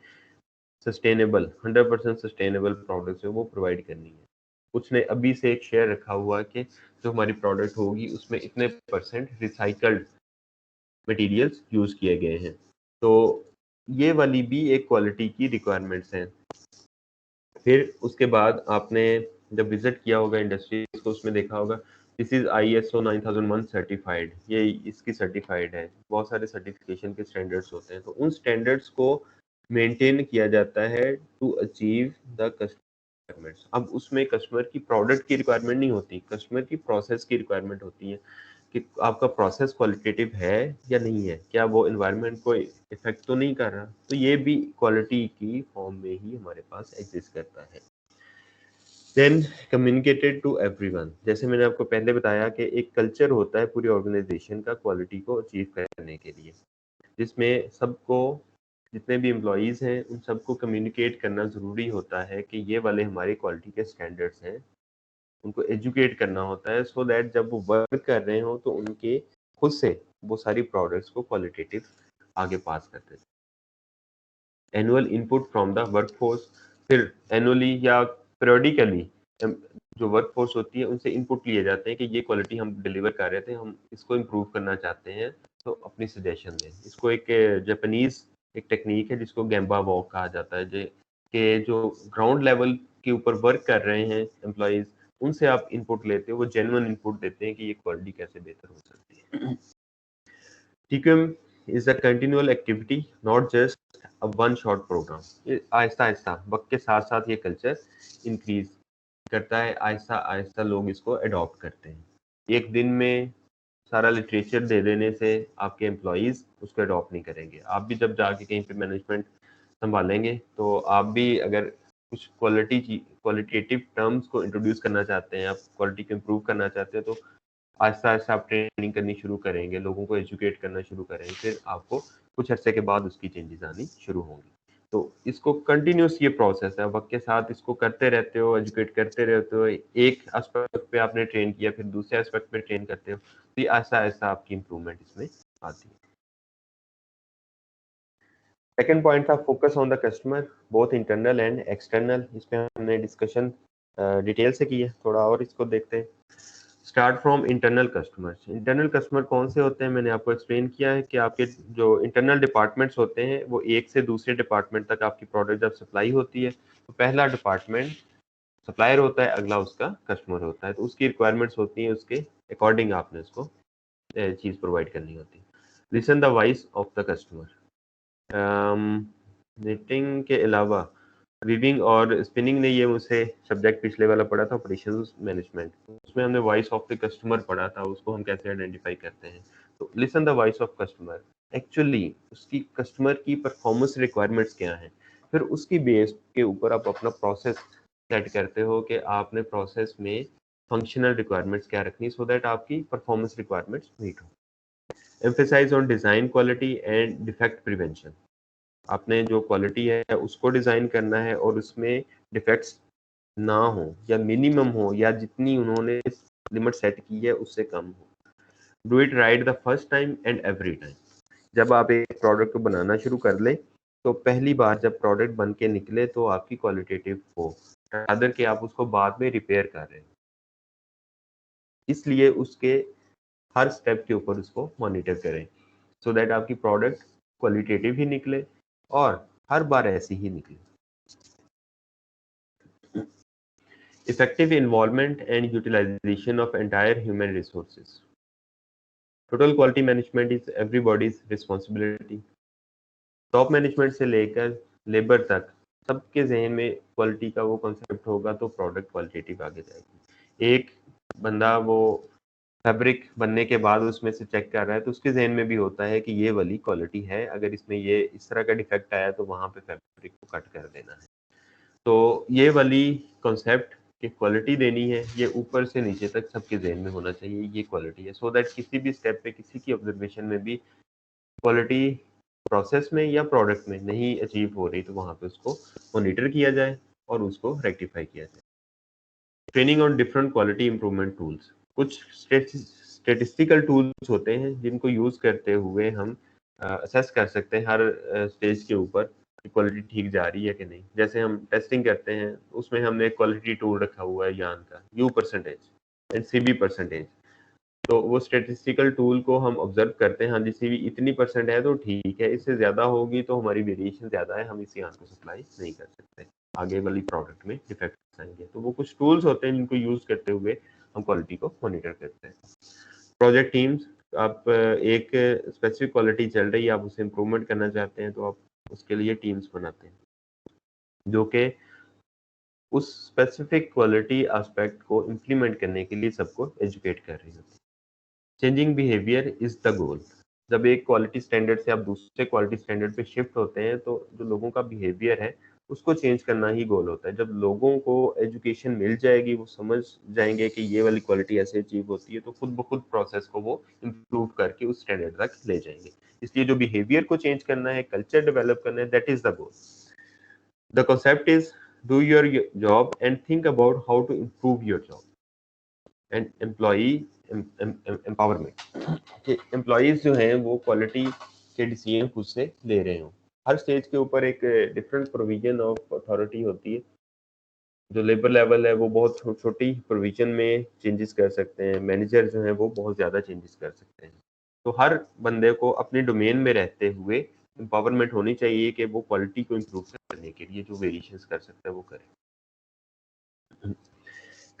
सस्टेनेबल 100% सस्टेनेबल प्रोडक्ट्स है वो प्रोवाइड करनी है। कुछ ने अभी से एक शेयर रखा हुआ कि जो हमारी प्रोडक्ट होगी उसमें इतने परसेंट रिसाइकल्ड मटेरियल्स यूज किए गए हैं। तो ये वाली भी एक क्वालिटी की रिक्वायरमेंट्स हैं। फिर उसके बाद आपने जब विजिट किया होगा इंडस्ट्रीज को, उसमें देखा होगा दिस इज ISO 9001 सर्टिफाइड, ये इसकी सर्टिफाइड है। बहुत सारे सर्टिफिकेशन के स्टैंडर्ड्स होते हैं, तो उन स्टैंडर्ड्स को मेंटेन किया जाता है टू अचीव द रिक्वायरमेंट्स। अब उसमें कस्टमर की प्रोडक्ट की रिक्वायरमेंट नहीं होती, कस्टमर की प्रोसेस की रिक्वायरमेंट होती है कि आपका प्रोसेस क्वालिटेटिव है या नहीं है, क्या वो एनवायरनमेंट को इफेक्ट तो नहीं कर रहा। तो ये भी क्वालिटी की फॉर्म में ही हमारे पास एग्जिस्ट करता है। देन कम्युनिकेटेड टू एवरीवन, जैसे मैंने आपको पहले बताया कि एक कल्चर होता है पूरी ऑर्गेनाइजेशन का क्वालिटी को अचीव करने के लिए, जिसमें सबको, जितने भी एम्प्लॉयज़ हैं उन सबको कम्युनिकेट करना ज़रूरी होता है कि ये वाले हमारे क्वालिटी के स्टैंडर्ड्स हैं, उनको एजुकेट करना होता है, सो दैट जब वो वर्क कर रहे हो तो उनके खुद से वो सारी प्रोडक्ट्स को क्वालिटेटिव आगे पास करते हैं। Annual input from the workforce, फिर एनुअली या पीरियडिकली जो वर्कफोर्स होती है उनसे इनपुट लिए जाते हैं कि ये क्वालिटी हम डिलीवर कर रहे थे, हम इसको इम्प्रूव करना चाहते हैं, तो अपनी सजेशन दें। इसको एक जापानीज एक टेक्निक है जिसको गैम्बा वॉक कहा जाता है, कि जो ग्राउंड लेवल के ऊपर वर्क कर रहे हैं एम्प्लॉयज, उनसे आप इनपुट लेते हो, वो जेन्युइन इनपुट देते हैं कि ये क्वालिटी कैसे बेहतर हो सकती है। TQM is a continual activity, not just a one shot program. ये आहिस्ता आहिस्ता वक्त के साथ साथ ये कल्चर इंक्रीज करता है, आहिस्ता आहिस्ता लोग इसको अडॉप्ट करते हैं। एक दिन में सारा लिटरेचर दे देने से आपके एम्प्लॉयज़ उसको अडॉप्ट नहीं करेंगे। आप भी जब जाके कहीं पे मैनेजमेंट संभालेंगे तो आप भी अगर कुछ क्वालिटेटिव टर्म्स को इंट्रोड्यूस करना चाहते हैं, आप क्वालिटी को इम्प्रूव करना चाहते हैं, तो आहिस्ता आहिस्ता आप ट्रेनिंग करनी शुरू करेंगे, लोगों को एजुकेट करना शुरू करेंगे, फिर आपको कुछ अर्से के बाद उसकी चेंजेस आनी शुरू होंगी। तो इसको कंटिन्यूस ये प्रोसेस है, वक्त के साथ इसको करते रहते हो, एजुकेट करते रहते हो, एक एस्पेक्ट पे आपने ट्रेन किया फिर दूसरे एस्पेक्ट पे ट्रेन करते हो, तो ये आहिस्ता आहिस्ता आपकी इंप्रूवमेंट इसमें आती है। सेकेंड पॉइंट था focus on the customer, both internal and external. इस पे हमने डिस्कशन डिटेल से की है, थोड़ा और इसको देखते हैं। Start from internal customers. Internal customer कौन से होते हैं, मैंने आपको एक्सप्लेन किया है कि आपके जो इंटरनल डिपार्टमेंट्स होते हैं वो एक से दूसरे डिपार्टमेंट तक आपकी प्रोडक्ट जब सप्लाई होती है, तो पहला डिपार्टमेंट सप्लायर होता है, अगला उसका कस्टमर होता है, तो उसकी रिक्वायरमेंट्स होती हैं, उसके अकॉर्डिंग आपने उसको चीज़ प्रोवाइड करनी होती है। Listen the voice of the customer. Knitting के अलावा वीविंग और स्पिनिंग ने ये मुझसे सब्जेक्ट पिछले वाला पढ़ा था, ऑपरेशंस मैनेजमेंट, उसमें हमने वॉइस ऑफ द कस्टमर पढ़ा था, उसको हम कैसे आइडेंटिफाई करते हैं। तो listen the voice of customer, actually उसकी कस्टमर की परफॉर्मेंस रिक्वायरमेंट्स क्या हैं, फिर उसकी बेस के ऊपर आप अपना प्रोसेस सेट करते हो कि आपने प्रोसेस में फंक्शनल रिक्वायरमेंट्स क्या रखनी, सो दैट आपकी परफॉर्मेंस रिक्वायरमेंट्स मीट हो। Emphasize on design quality and defect prevention, आपने जो क्वालिटी है उसको डिज़ाइन करना है और उसमें डिफेक्ट्स ना हो या मिनिमम हो, या जितनी उन्होंने लिमिट सेट की है उससे कम हो। Do it right the first time and every time. जब आप एक प्रोडक्ट को बनाना शुरू कर लें तो पहली बार जब प्रोडक्ट बन के निकले तो आपकी क्वालिटेटिव हो, अदर के आप उसको बाद में रिपेयर कर रहे हैं, इसलिए उसके हर स्टेप के ऊपर उसको मॉनिटर करें, सो दैट आपकी प्रोडक्ट क्वालिटेटिव ही निकले और हर बार ऐसी ही निकले। effective involvement and utilization of entire human resources. Total quality management is everybody's responsibility. Top management से लेकर लेबर तक सबके जहन में क्वालिटी का वो कॉन्सेप्ट होगा तो प्रोडक्ट क्वालिटेटिव आगे जाएगी। एक बंदा वो फैब्रिक बनने के बाद उसमें से चेक कर रहा है तो उसके जहन में भी होता है कि ये वाली क्वालिटी है, अगर इसमें ये इस तरह का डिफेक्ट आया तो वहाँ पे फैब्रिक को कट कर देना है। तो ये वाली कॉन्सेप्ट कि क्वालिटी देनी है ये ऊपर से नीचे तक सबके जहन में होना चाहिए, ये क्वालिटी है, सो दैट किसी भी स्टेप पे किसी की ऑब्जर्वेशन में भी क्वालिटी प्रोसेस में या प्रोडक्ट में नहीं अचीव हो रही तो वहाँ पे उसको मॉनिटर किया जाए और उसको रेक्टिफाई किया जाए। Training on different quality improvement tools, कुछ स्टेटिस्टिकल टूल्स होते हैं जिनको यूज करते हुए हम असेस कर सकते हैं हर स्टेज के ऊपर कि क्वालिटी ठीक जा रही है कि नहीं। जैसे हम टेस्टिंग करते हैं उसमें हमने क्वालिटी टूल रखा हुआ है यान का U percentage and CB percentage, तो वो स्टेटिस्टिकल टूल को हम ऑब्जर्व करते हैं, हाँ जी CB इतनी परसेंट है तो ठीक है, इससे ज्यादा होगी तो हमारी वेरिएशन ज्यादा है, हम इस यान को सप्लाई नहीं कर सकते, आगे वाली प्रोडक्ट में डिफेक्ट आएंगे। तो वो कुछ टूल्स होते हैं जिनको यूज करते हुए हम क्वालिटी को मॉनिटर करते हैं। प्रोजेक्ट टीम्स, आप एक स्पेसिफिक क्वालिटी चल रही है, आप उसे इम्प्रूवमेंट करना चाहते हैं तो आप उसके लिए टीम्स बनाते हैं जो कि उस स्पेसिफिक क्वालिटी एस्पेक्ट को इम्प्लीमेंट करने के लिए सबको एजुकेट कर रही होती है। चेंजिंग बिहेवियर इज द गोल। जब एक क्वालिटी स्टैंडर्ड से आप दूसरे क्वालिटी स्टैंडर्ड पे शिफ्ट होते हैं तो जो लोगों का बिहेवियर है उसको चेंज करना ही गोल होता है। जब लोगों को एजुकेशन मिल जाएगी, वो समझ जाएंगे कि ये वाली क्वालिटी ऐसे अचीव होती है, तो खुद ब खुद प्रोसेस को वो इम्प्रूव करके उस स्टैंडर्ड तक ले जाएंगे। इसलिए जो बिहेवियर को चेंज करना है, कल्चर डेवलप करना है, that is the goal. The concept is do your job and think about how to improve your job and employee empowerment, कि एम्प्लॉयज जो हैं वो क्वालिटी के डिसीजन खुद से ले रहे हों। हर स्टेज के ऊपर एक डिफरेंट प्रोविजन ऑफ अथॉरिटी होती है। जो लेबर लेवल है वो बहुत छोटी प्रोविजन में चेंजेस कर सकते हैं, मैनेजर जो हैं वो बहुत ज़्यादा चेंजेस कर सकते हैं। तो हर बंदे को अपने डोमेन में रहते हुए एम्पावरमेंट होनी चाहिए कि वो क्वालिटी को इम्प्रूव करने के लिए जो वेरिएशंस कर सकता है वो करे।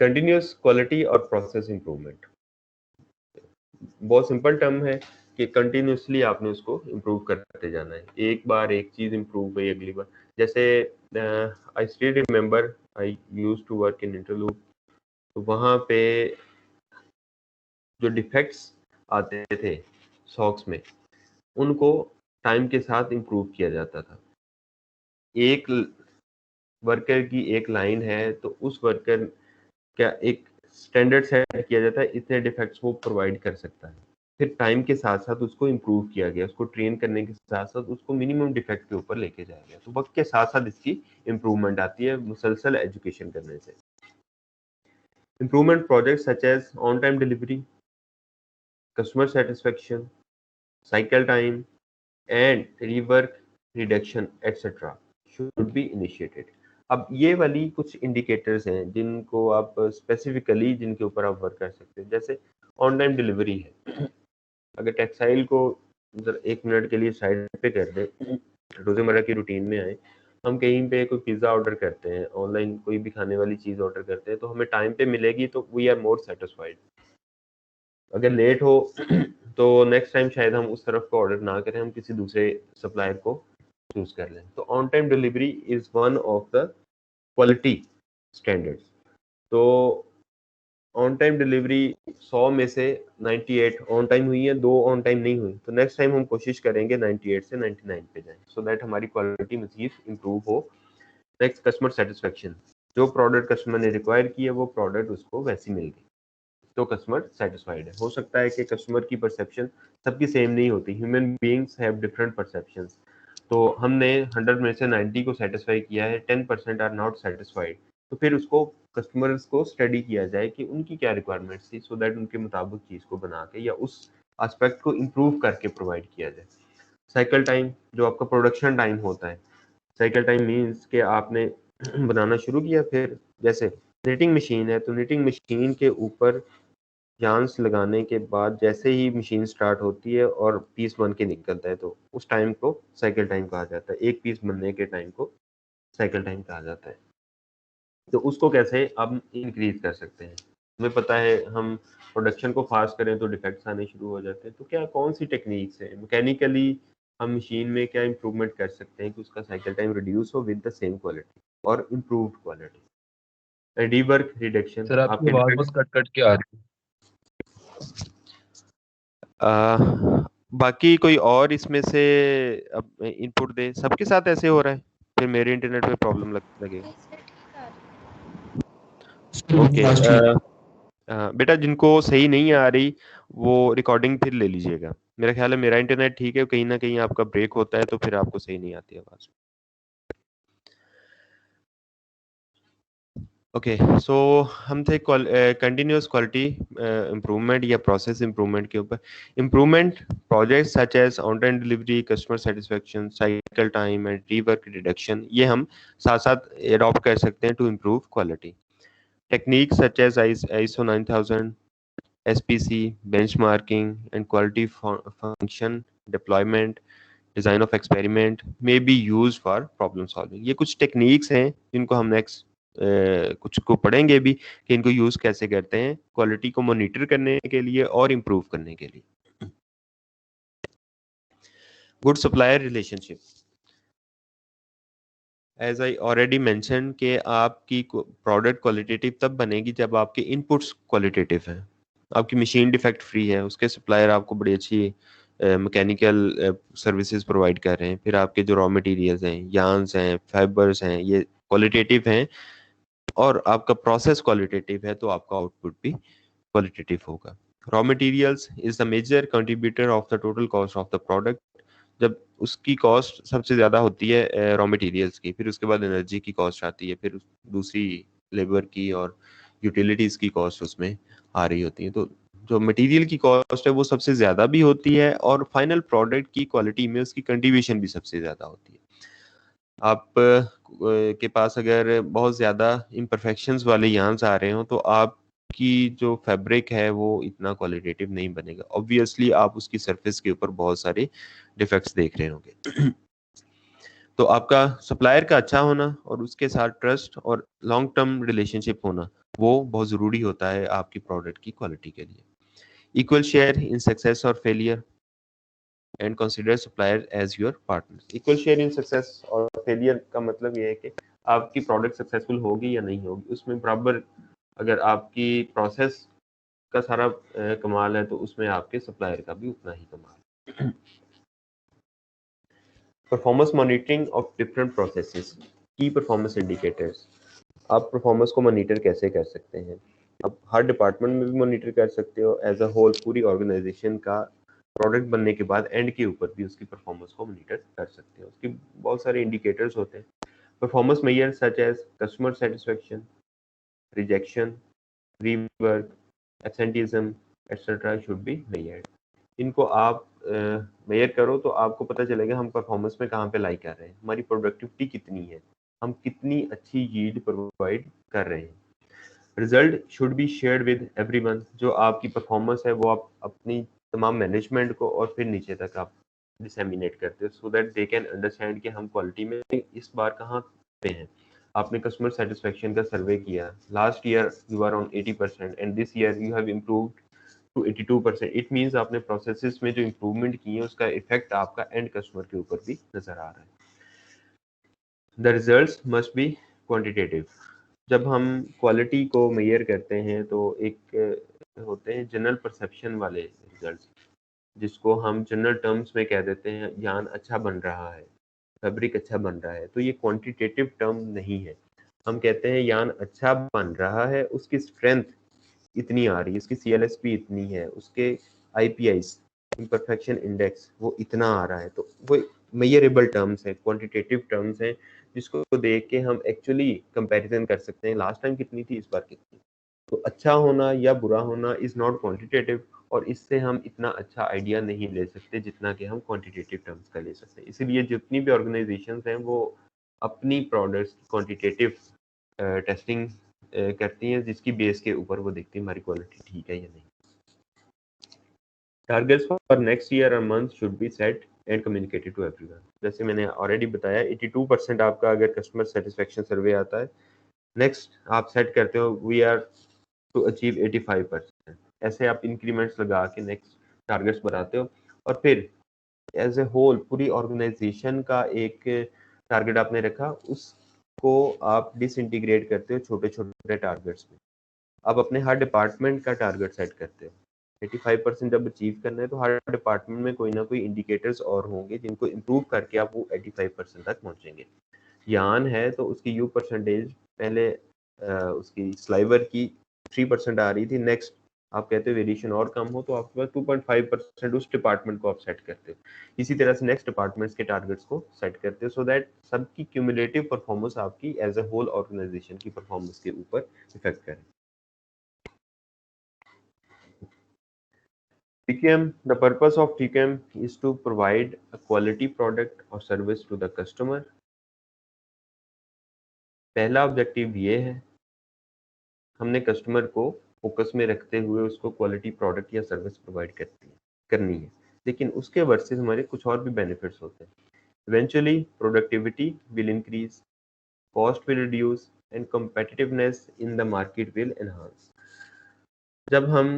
कंटिन्यूस क्वालिटी और प्रोसेस इम्प्रूवमेंट बहुत सिंपल टर्म है कि कंटिन्यूसली आपने उसको इम्प्रूव करते जाना है। एक बार एक चीज इम्प्रूव हुई अगली बार, जैसे I still remember I use to work in Interloop, तो वहाँ पे जो डिफेक्ट्स आते थे सॉक्स में उनको टाइम के साथ इम्प्रूव किया जाता था। एक वर्कर की एक लाइन है तो उस वर्कर का एक स्टैंडर्ड सेट किया जाता है, इतने डिफेक्ट्स वो प्रोवाइड कर सकता है। फिर टाइम के साथ साथ उसको इम्प्रूव किया गया, उसको ट्रेन करने के साथ साथ उसको मिनिमम डिफेक्ट के ऊपर लेके जाया गया। तो वक्त के साथ साथ इसकी इम्प्रूवमेंट आती है मुसलसल एजुकेशन करने से। Improvement project such as on time delivery, customer satisfaction, cycle time and rework reduction etcetera should be initiated. अब ये वाली कुछ इंडिकेटर्स हैं जिनको आप स्पेसिफिकली जिनके ऊपर आप वर्क कर सकते हैं। जैसे ऑन टाइम डिलीवरी है, अगर टेक्सटाइल को जरा 1 मिनट के लिए साइड पे कर दें, रोजमर्रा की रूटीन में आए, हम कहीं पे कोई पिज्ज़ा ऑर्डर करते हैं, ऑनलाइन कोई भी खाने वाली चीज़ ऑर्डर करते हैं तो हमें टाइम पे मिलेगी तो वी आर मोर सेटिस्फाइड। अगर लेट हो तो नेक्स्ट टाइम शायद हम उस तरफ को ऑर्डर ना करें, हम किसी दूसरे सप्लायर को चूज कर लें। तो on time delivery is one of the quality standards. तो ऑन टाइम डिलीवरी 100 में से 98 ऑन टाइम हुई है, 2 ऑन टाइम नहीं हुई, तो नेक्स्ट टाइम हम कोशिश करेंगे 98 से 99 पे जाएं, सो दैट हमारी क्वालिटी मजीद इम्प्रूव हो। नेक्स्ट, कस्टमर सेटिस्फेक्शन, जो प्रोडक्ट कस्टमर ने रिक्वायर की है वो प्रोडक्ट उसको वैसी मिल गई तो कस्टमर सेटिस्फाइड है। हो सकता है कि कस्टमर की परसेप्शन सबकी सेम नहीं होती, human beings have different perceptions. तो हमने 100 में से 90 को सेटिस्फाई किया है, 10% आर नॉट सेटिस्फाइड, तो फिर उसको कस्टमर्स को स्टडी किया जाए कि उनकी क्या रिक्वायरमेंट्स थी, सो दैट उनके मुताबिक चीज़ को बना के या उस एस्पेक्ट को इम्प्रूव करके प्रोवाइड किया जाए। साइकिल टाइम, जो आपका प्रोडक्शन टाइम होता है, साइकिल टाइम मीन्स कि आपने बनाना शुरू किया, फिर जैसे नीटिंग मशीन है तो नीटिंग मशीन के ऊपर जांस लगाने के बाद जैसे ही मशीन स्टार्ट होती है और पीस बन के निकलता है तो उस टाइम को साइकिल टाइम कहा जाता है। एक पीस बनने के टाइम को साइकिल टाइम कहा जाता है। तो उसको कैसे हम इंक्रीज कर सकते हैं। हमें पता है हम प्रोडक्शन को फास्ट करें तो डिफेक्ट्स आने शुरू हो जाते हैं, तो क्या कौन सी टेक्निक्स है मैकेनिकली हम मशीन में क्या इंप्रूवमेंट कर सकते हैं कि उसका साइकिल टाइम रिड्यूस हो विद द सेम क्वालिटी और improved quality. Rework reduction sir आपकी आपके आवाज डिफेक्ट्स। बहुत कट कट के आ रही बाकी कोई और इसमें से अब इनपुट दे, सबके साथ ऐसे हो रहा है फिर मेरे इंटरनेट में प्रॉब्लम लगेगा। ओके बेटा जिनको सही नहीं आ रही वो रिकॉर्डिंग फिर ले लीजिएगा। मेरा ख्याल है मेरा इंटरनेट ठीक है, कहीं ना कहीं आपका ब्रेक होता है तो फिर आपको सही नहीं आती आवाज। ओके सो हम थे कंटिन्यूअस क्वालिटी इम्प्रूवमेंट या प्रोसेस इम्प्रूवमेंट के ऊपर। Improvement project such as on time delivery, customer satisfaction, cycle time and rework reduction, ये हम साथ साथ अडॉप्ट कर सकते हैं to improve quality. Technique such as ISO 9000, SPC, benchmarking, and quality function deployment, design of experiment may be used for problem solving। ये कुछ techniques हैं जिनको हम नेक्स्ट कुछ को पढ़ेंगे भी कि इनको यूज कैसे करते हैं क्वालिटी को मॉनिटर करने के लिए और इम्प्रूव करने के लिए। Good supplier relationship, as I already mention कि आपकी प्रोडक्ट क्वालिटेटिव तब बनेगी जब आपके इनपुट्स क्वालिटेटिव हैं। आपकी मशीन डिफेक्ट फ्री है, उसके सप्लायर आपको बड़ी अच्छी मैकेनिकल सर्विसेज प्रोवाइड कर रहे हैं, फिर आपके जो रॉ मटेरियल्स हैं, यार्न्स हैं, फाइबर्स हैं, ये क्वालिटेटिव हैं और आपका प्रोसेस क्वालिटेटिव है तो आपका आउटपुट भी क्वालिटेटिव होगा। Raw materials is the major contributor of the total cost of the product. जब उसकी कॉस्ट सबसे ज़्यादा होती है रॉ मटेरियल्स की, फिर उसके बाद एनर्जी की कॉस्ट आती है, फिर दूसरी लेबर की और यूटिलिटीज़ की कॉस्ट उसमें आ रही होती है। तो जो मटेरियल की कॉस्ट है वो सबसे ज़्यादा भी होती है और फाइनल प्रोडक्ट की क्वालिटी में उसकी कंट्रीब्यूशन भी सबसे ज़्यादा होती है। आप के पास अगर बहुत ज़्यादा इम्परफेक्शंस वाले यार्न्स आ रहे हो तो आपकी जो फैब्रिक है वो इतना क्वालिटेटिव नहीं बनेगा। ऑब्वियसली आप उसकी सरफेस के ऊपर बहुत सारे डिफेक्ट्स देख रहे होंगे। तो आपका सप्लायर का अच्छा होना और उसके साथ ट्रस्ट और लॉन्ग टर्म रिलेशनशिप होना वो बहुत ज़रूरी होता है आपकी प्रोडक्ट की क्वालिटी के लिए। इक्वल शेयर इन सक्सेस और failure and consider supplier as your partner. Equal share in success और फेलियर का मतलब ये है कि आपकी प्रोडक्ट सक्सेसफुल होगी या नहीं होगी, उसमें बराबर अगर आपकी प्रोसेस का सारा कमाल है तो उसमें आपके सप्लायर का भी उतना ही कमाल। Performance monitoring of different processes, की परफॉर्मेंस इंडिकेटर्स। आप परफॉर्मेंस को मॉनिटर कैसे कर सकते हैं? आप हर डिपार्टमेंट में भी मॉनिटर कर सकते हो, एज अ होल पूरी ऑर्गेनाइजेशन का प्रोडक्ट बनने के बाद एंड के ऊपर भी उसकी परफॉर्मेंस को मॉनिटर कर सकते हो। उसकी बहुत सारे इंडिकेटर्स होते हैं। Performance measure such as customer satisfaction, rejection, rework, absenteeism etcetera should be measured. इनको आप मेजर करो तो आपको पता चलेगा हम परफॉर्मेंस में कहाँ पे लाई कर रहे हैं, हमारी प्रोडक्टिविटी कितनी है, हम कितनी अच्छी यील्ड प्रोवाइड कर रहे हैं। Result should be shared with everyone. जो आपकी परफॉर्मेंस है वो आप अपनी तमाम मैनेजमेंट को और फिर नीचे तक आप डिसेमिनेट करते हो so that they can understand कि हम क्वालिटी में इस बार कहाँ पे हैं। आपने कस्टमर सेटिस्फेक्शन का सर्वे किया, last year you are on 80% and this year you have improved to 82%। It means आपने प्रोसेसेस में जो इम्प्रूवमेंट की है उसका इफेक्ट आपका एंड कस्टमर के ऊपर भी नजर आ रहा है। The results must be quantitative. जब हम क्वालिटी को मेजर करते हैं तो एक होते हैं जनरल परसेप्शन वाले रिजल्ट्स, जिसको हम जनरल टर्म्स में कह देते हैं यान अच्छा बन रहा है, फैब्रिक अच्छा बन रहा है। तो ये क्वांटिटेटिव टर्म नहीं है। हम कहते हैं यान अच्छा बन रहा है, उसकी स्ट्रेंथ इतनी आ रही है, उसकी CLSP इतनी है, उसके IPIs इम्परफेक्शन इंडेक्स वो इतना आ रहा है। तो वो मेजरेबल टर्म्स हैं, क्वांटिटेटिव टर्म्स हैं, जिसको देख के हम एक्चुअली कंपैरिजन कर सकते हैं लास्ट टाइम कितनी थी, इस बार कितनी। तो अच्छा होना या बुरा होना इज नॉट क्वांटिटेटिव और इससे हम इतना अच्छा आइडिया नहीं ले सकते जितना कि हम क्वांटिटेटिव टर्म्स का ले सकते हैं। इसीलिए जितनी भी ऑर्गेनाइजेशंस हैं वो अपनी प्रोडक्ट्स क्वांटिटेटिव टेस्टिंग करती हैं, जिसकी बेस के ऊपर वो देखती है हमारी क्वालिटी ठीक है या नहीं। टारगेट्स फॉर नेक्स्ट ईयर और month should be set and communicated to everyone. जैसे मैंने ऑलरेडी बताया 82% आपका अगर कस्टमर सेटिस्फेक्शन सर्वे आता है नेक्स्ट आप सेट करते हो वी आर टू अचीव 85%, ऐसे आप इंक्रीमेंट्स लगा के नेक्स्ट टारगेट्स बनाते हो। और फिर एज ए होल पूरी ऑर्गेनाइजेशन का एक टारगेट आपने रखा, उसको आप डिसइंटीग्रेट करते हो छोटे छोटे टारगेट्स में। आप अपने हर डिपार्टमेंट का टारगेट सेट करते हो। 85% जब अचीव करना है तो हर डिपार्टमेंट में कोई ना कोई इंडिकेटर्स और होंगे जिनको इम्प्रूव करके आप वो 85% तक पहुंचेंगे। यान है तो उसकी यू परसेंटेज पहले उसकी स्लाइवर की 3% आ रही थी, नेक्स्ट आप कहते हो वेरिएशन और कम हो तो आपके पास 2.5% उस डिपार्टमेंट को आप सेट करते हो। इसी तरह से नेक्स्ट डिपार्टमेंट्स के टारगेट्स को सेट करते हो सो दैट सबकी क्यूमुलेटिव परफॉर्मेंस आपकी एज ए होल ऑर्गेनाइजेशन की परफॉर्मेंस के ऊपर इफेक्ट करे। TQM, the purpose of TQM is to provide a quality product or service to the customer. पहला ऑब्जेक्टिव ये है, हमने कस्टमर को फोकस में रखते हुए उसको क्वालिटी प्रोडक्ट या सर्विस प्रोवाइड करनी है, लेकिन उसके वर्सेस हमारे कुछ और भी बेनिफिट्स होते हैं। Eventually productivity will increase, cost will reduce and competitiveness in the market will enhance. जब हम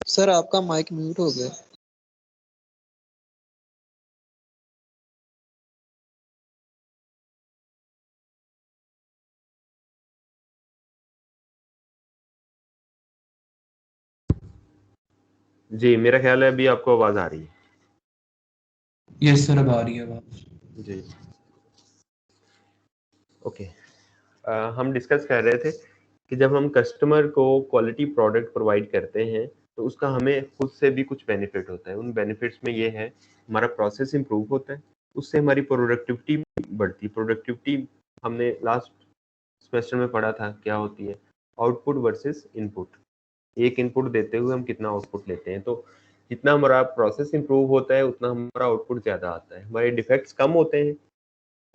सर आपका माइक म्यूट हो गया। जी, मेरा ख्याल है अभी आपको आवाज आ रही है। यस सर अब आ रही है आवाज। जी ओके। हम डिस्कस कर रहे थे कि जब हम कस्टमर को क्वालिटी प्रोडक्ट प्रोवाइड करते हैं तो उसका हमें खुद से भी कुछ बेनिफिट होता है। उन बेनिफिट्स में ये है हमारा प्रोसेस इंप्रूव होता है, उससे हमारी प्रोडक्टिविटी बढ़ती। प्रोडक्टिविटी हमने लास्ट सेमेस्टर में पढ़ा था क्या होती है, आउटपुट वर्सेस इनपुट। एक इनपुट देते हुए हम कितना आउटपुट लेते हैं, तो जितना हमारा प्रोसेस इंप्रूव होता है उतना हमारा आउटपुट ज़्यादा आता है। हमारे डिफेक्ट्स कम होते हैं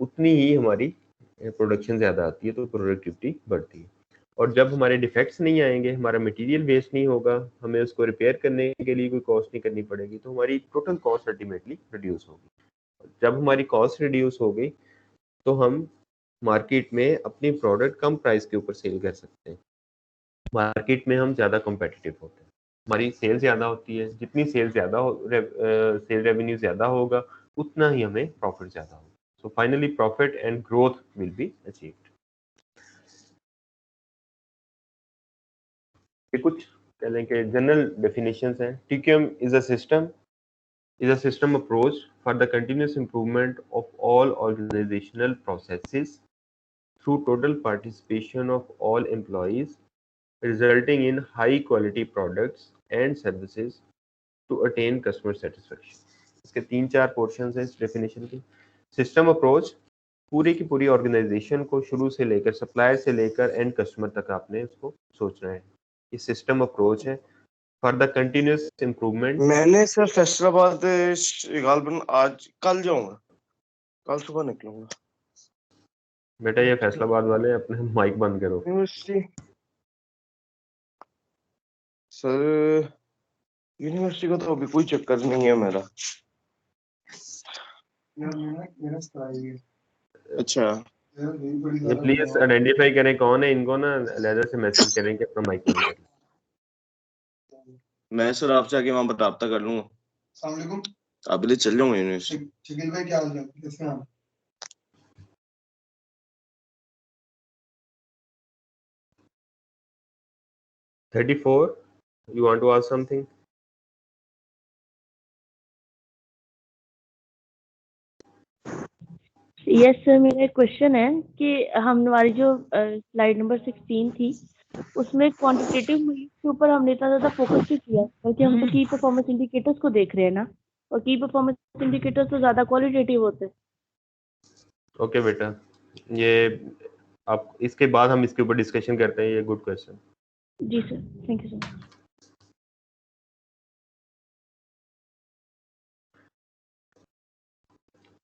उतनी ही हमारी प्रोडक्शन ज़्यादा आती है, तो प्रोडक्टिविटी बढ़ती है। और जब हमारे डिफेक्ट्स नहीं आएंगे, हमारा मटेरियल वेस्ट नहीं होगा, हमें उसको रिपेयर करने के लिए कोई कॉस्ट नहीं करनी पड़ेगी, तो हमारी टोटल कॉस्ट अल्टीमेटली रिड्यूस होगी। जब हमारी कॉस्ट रिड्यूस हो गई तो हम मार्केट में अपनी प्रोडक्ट कम प्राइस के ऊपर सेल कर सकते हैं। मार्केट में हम ज़्यादा कॉम्पिटिटिव होते हैं, हमारी सेल ज़्यादा होती है। जितनी सेल ज़्यादा हो, सेल रेवेन्यू ज़्यादा होगा उतना ही हमें प्रॉफिट ज़्यादा होगा। So finally, profit and growth will be achieved. ये कुछ कह लें कि जनरल डेफिनेशंस हैं। TQM is a system approach for the continuous improvement of all organizational processes through total participation of all employees, resulting in high quality products and services to attain customer satisfaction. इसके 3-4 portions हैं इस definition के। System approach, पूरी की पूरी organisation को शुरू से लेकर सप्लायर से लेकर एंड कस्टमर तक आपने उसको सोचना है। ये सिस्टम अप्रोच है फॉर द कंटिन्यूस इम्प्रूवमेंट। मैंने सर फैसलाबाद गालबन आज कल जाऊंगा, कल सुबह निकलूंगा। बेटा ये फैसलाबाद वाले अपने माइक बंद करो। यूनिवर्सिटी सर, यूनिवर्सिटी का तो अभी कोई चक्कर नहीं है मेरा। अच्छा, ये प्लीज आइडेंटिफाई करें कौन है, इनको ना अलग से मैसेज करें कि अपना माइक बंद करें। मैं सर आपसे आके वहां बताता कर लूंगा। अस्सलाम वालेकुम। आप ले चल जाऊंगा यूनिवर्सिटी। शकील भाई क्या हाल है, कैसे हैं आप? You want to ask something? Yes sir, मेरा एक क्वेश्चन है कि हमारी जो स्लाइड नंबर 16 थी उसमें क्वांटिटेटिव के ऊपर हमने इतना ज़्यादा फोकस क्यों किया, क्योंकि हम तो की परफॉर्मेंस इंडिकेटर्स को देख रहे हैं ना, और की परफॉर्मेंस इंडिकेटर्स तो ज़्यादा क्वालिटेटिव होते हैं। ओके बेटा, ये आप इसके बाद हम इसके ऊपर डिस्कशन करते हैं। ये गुड क्वेश्चन। जी सर, थैंक यू सर।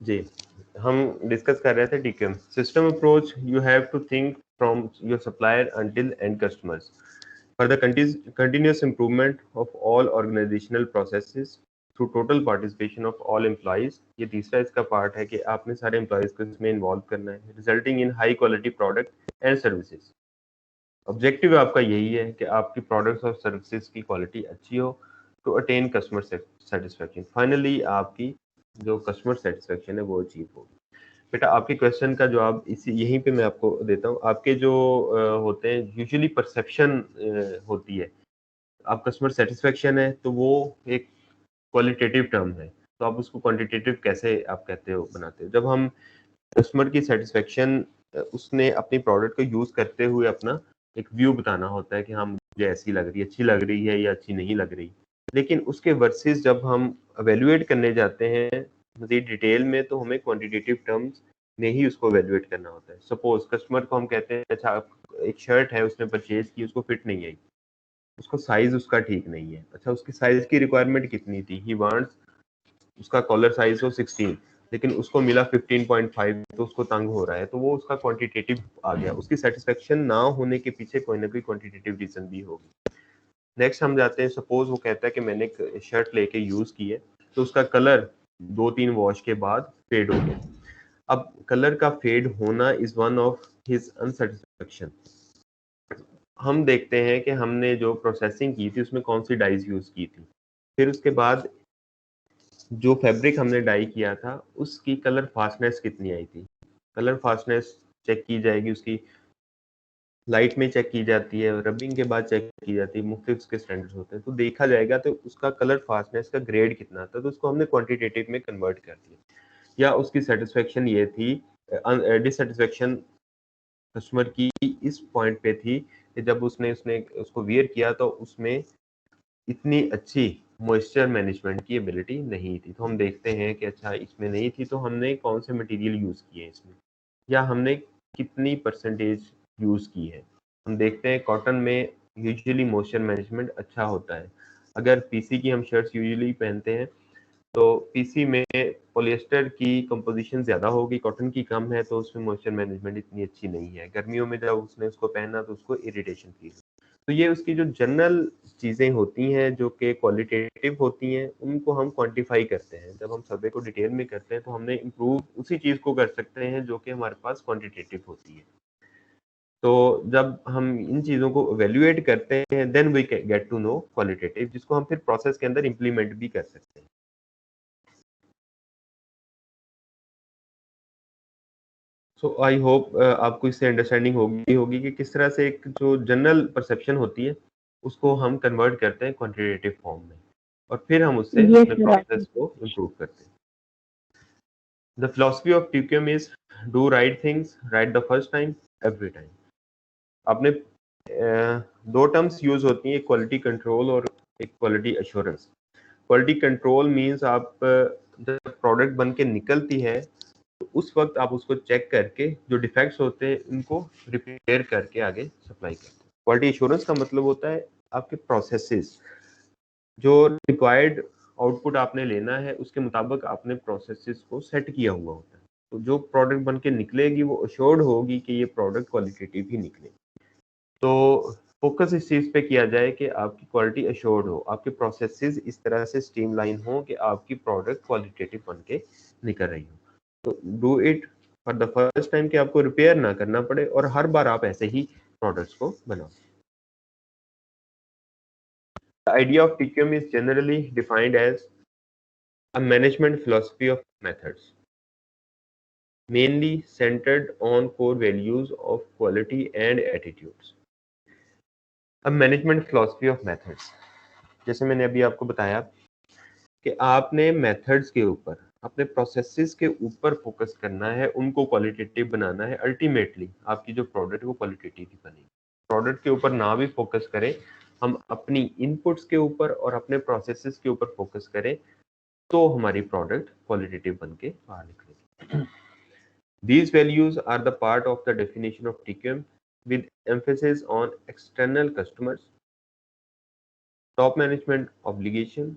जी, हम डिस्कस कर रहे थे TQM system approach. You have to think from your supplier until end customers. For the continuous improvement of all organizational processes through total participation of all employees, ये तीसरा इसका part है कि आपने सारे एम्प्लॉयज को इसमें इन्वॉल्व करना है, resulting in high quality product and services. Objective आपका यही है कि आपकी प्रोडक्ट्स और सर्विसेज की क्वालिटी अच्छी हो to attain customer satisfaction. Finally आपकी जो कस्टमर सेटिस्फेक्शन है वो अचीव होगी। बेटा आपके क्वेश्चन का जवाब इसी यहीं पे मैं आपको देता हूँ। आपके जो होते हैं यूजुअली परसेप्शन होती है, आप कस्टमर सेटिस्फेक्शन है तो वो एक क्वालिटेटिव टर्म है, तो आप उसको क्वांटिटेटिव कैसे आप कहते हो बनाते हो। जब हम कस्टमर की सेटिस्फेक्शन उसने अपनी प्रोडक्ट को यूज करते हुए अपना एक व्यू बताना होता है कि हाँ मुझे ऐसी लग रही है, अच्छी लग रही है या अच्छी नहीं लग रही। लेकिन उसके वर्सेस जब हम एवेल्युएट करने जाते हैं मज़ीद डिटेल में, तो हमें क्वांटिटेटिव टर्म्स में ही उसको एवेल्युएट करना होता है। सपोज कस्टमर को हम कहते हैं अच्छा एक शर्ट है उसने परचेज की, उसको फिट नहीं आई, उसको साइज उसका ठीक नहीं है। अच्छा उसकी साइज की रिक्वायरमेंट कितनी थी, ही वांट्स उसका कॉलर साइज हो 16 लेकिन उसको मिला 15.5, तो उसको तंग हो रहा है, तो वो उसका क्वांटिटेटिव आ गया। उसकी सेटिस्फेक्शन ना होने के पीछे कोई ना कोई क्वांटिटेटिव रीजन भी होगी। नेक्स्ट हम जाते हैं, सपोज वो कहता है कि मैंने एक शर्ट लेके यूज की है तो उसका कलर 2-3 वॉश के बाद फेड हो गया। अब कलर का फेड होना is one of his unsatisfaction. हम देखते हैं कि हमने जो प्रोसेसिंग की थी उसमें कौन सी डाइज यूज की थी, फिर उसके बाद जो फैब्रिक हमने डाई किया था उसकी कलर फास्टनेस कितनी आई थी। कलर फास्टनेस चेक की जाएगी, उसकी लाइट में चेक की जाती है, रबिंग के बाद चेक की जाती है, मुख्तलिफ उसके स्टैंडर्ड्स होते हैं, तो देखा जाएगा तो उसका कलर फास्टनेस का ग्रेड कितना था, तो उसको हमने क्वांटिटेटिव में कन्वर्ट कर दिया। या उसकी सेटिस्फेक्शन ये थी, डिससेटिस्फेक्शन कस्टमर की इस पॉइंट पे थी कि जब उसने उसको वियर किया तो उसमें इतनी अच्छी मॉइस्चर मैनेजमेंट की एबिलिटी नहीं थी। तो हम देखते हैं कि अच्छा इसमें नहीं थी, तो हमने कौन से मटेरियल यूज़ किए इसमें, या हमने कितनी परसेंटेज यूज़ की है। हम देखते हैं कॉटन में यूजुअली मॉइस्चर मैनेजमेंट अच्छा होता है। अगर पीसी की हम शर्ट्स यूजुअली पहनते हैं तो पीसी में पॉलिएस्टर की कंपोजिशन ज़्यादा होगी, कॉटन की कम है, तो उसमें मॉइस्चर मैनेजमेंट इतनी अच्छी नहीं है। गर्मियों में जब उसने उसको पहना तो उसको इरिटेशन फील। तो ये उसकी जो जनरल चीज़ें होती हैं जो कि क्वालिटेटिव होती हैं, उनको हम क्वांटिफाई करते हैं। जब हम सर्वे को डिटेल में करते हैं तो हमने इम्प्रूव उसी चीज़ को कर सकते हैं जो कि हमारे पास क्वांटिटेटिव होती है। तो जब हम इन चीज़ों को एवेल्युएट करते हैं then we get to know qualitative, जिसको हम फिर प्रोसेस के अंदर इम्प्लीमेंट भी कर सकते हैं। सो आई होप आपको इससे अंडरस्टैंडिंग होगी कि किस तरह से एक जो जनरल परसेप्शन होती है उसको हम कन्वर्ट करते हैं क्वांटिटेटिव फॉर्म में, और फिर हम उससे Yes, अपने sir. प्रोसेस को इम्प्रूव करते हैं। The philosophy of TQM is do right things right the first time every time. आपने दो टर्म्स यूज होती हैं, क्वालिटी कंट्रोल और एक quality assurance. Quality control means आप जब प्रोडक्ट बन के निकलती है तो उस वक्त आप उसको चेक करके जो डिफेक्ट्स होते हैं उनको रिपेयर करके आगे सप्लाई करते हैं। क्वालिटी एश्योरेंस का मतलब होता है आपके प्रोसेसेस, जो रिक्वायर्ड आउटपुट आपने लेना है उसके मुताबिक आपने प्रोसेसेस को सेट किया हुआ होता है। तो जो प्रोडक्ट बन के निकलेगी वो अश्योर्ड होगी कि ये प्रोडक्ट क्वालिटेटिव ही निकले। तो फोकस इस चीज़ पे किया जाए कि आपकी क्वालिटी अश्योर्ड हो, आपके प्रोसेसेस इस तरह से स्ट्रीमलाइन हो कि आपकी प्रोडक्ट क्वालिटेटिव बन के निकल रही हो। तो do it for the first time कि आपको रिपेयर ना करना पड़े और हर बार आप ऐसे ही प्रोडक्ट्स को बनाओ। The idea of TQM is generally defined as a management philosophy of methods, mainly centered on core values of quality and attitudes. A management philosophy of methods, जैसे मैंने अभी आपको बताया कि आपने मेथड्स के ऊपर, अपने प्रोसेसेस के ऊपर फोकस करना है, उनको क्वालिटेटिव बनाना है। अल्टीमेटली आपकी जो प्रोडक्ट वो क्वालिटेटिव ही बनेगी। प्रोडक्ट के ऊपर ना भी फोकस करें, हम अपनी इनपुट्स के ऊपर और अपने प्रोसेसेस के ऊपर फोकस करें तो हमारी प्रोडक्ट क्वालिटेटिव बन के बाहर निकलेगी। These values are the part of the definition of TQM with emphasis on external customers, top management obligation,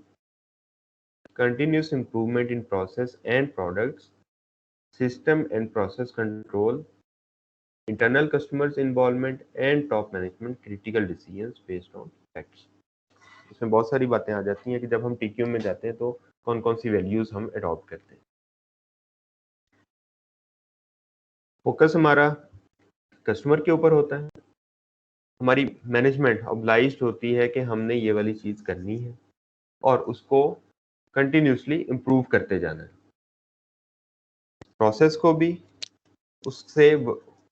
continuous improvement in process and products, system and process control, internal customers involvement and top management critical decisions based on facts। इसमें बहुत सारी बातें आ जाती हैं कि जब हम TQ में जाते हैं तो कौन कौन सी वैल्यूज हम अडॉप्ट करते हैं। फोकस हमारा कस्टमर के ऊपर होता है, हमारी मैनेजमेंट ऑब्लाइज्ड होती है कि हमने ये वाली चीज करनी है और उसको कंटिन्यूसली इम्प्रूव करते जाना है, प्रोसेस को भी, उससे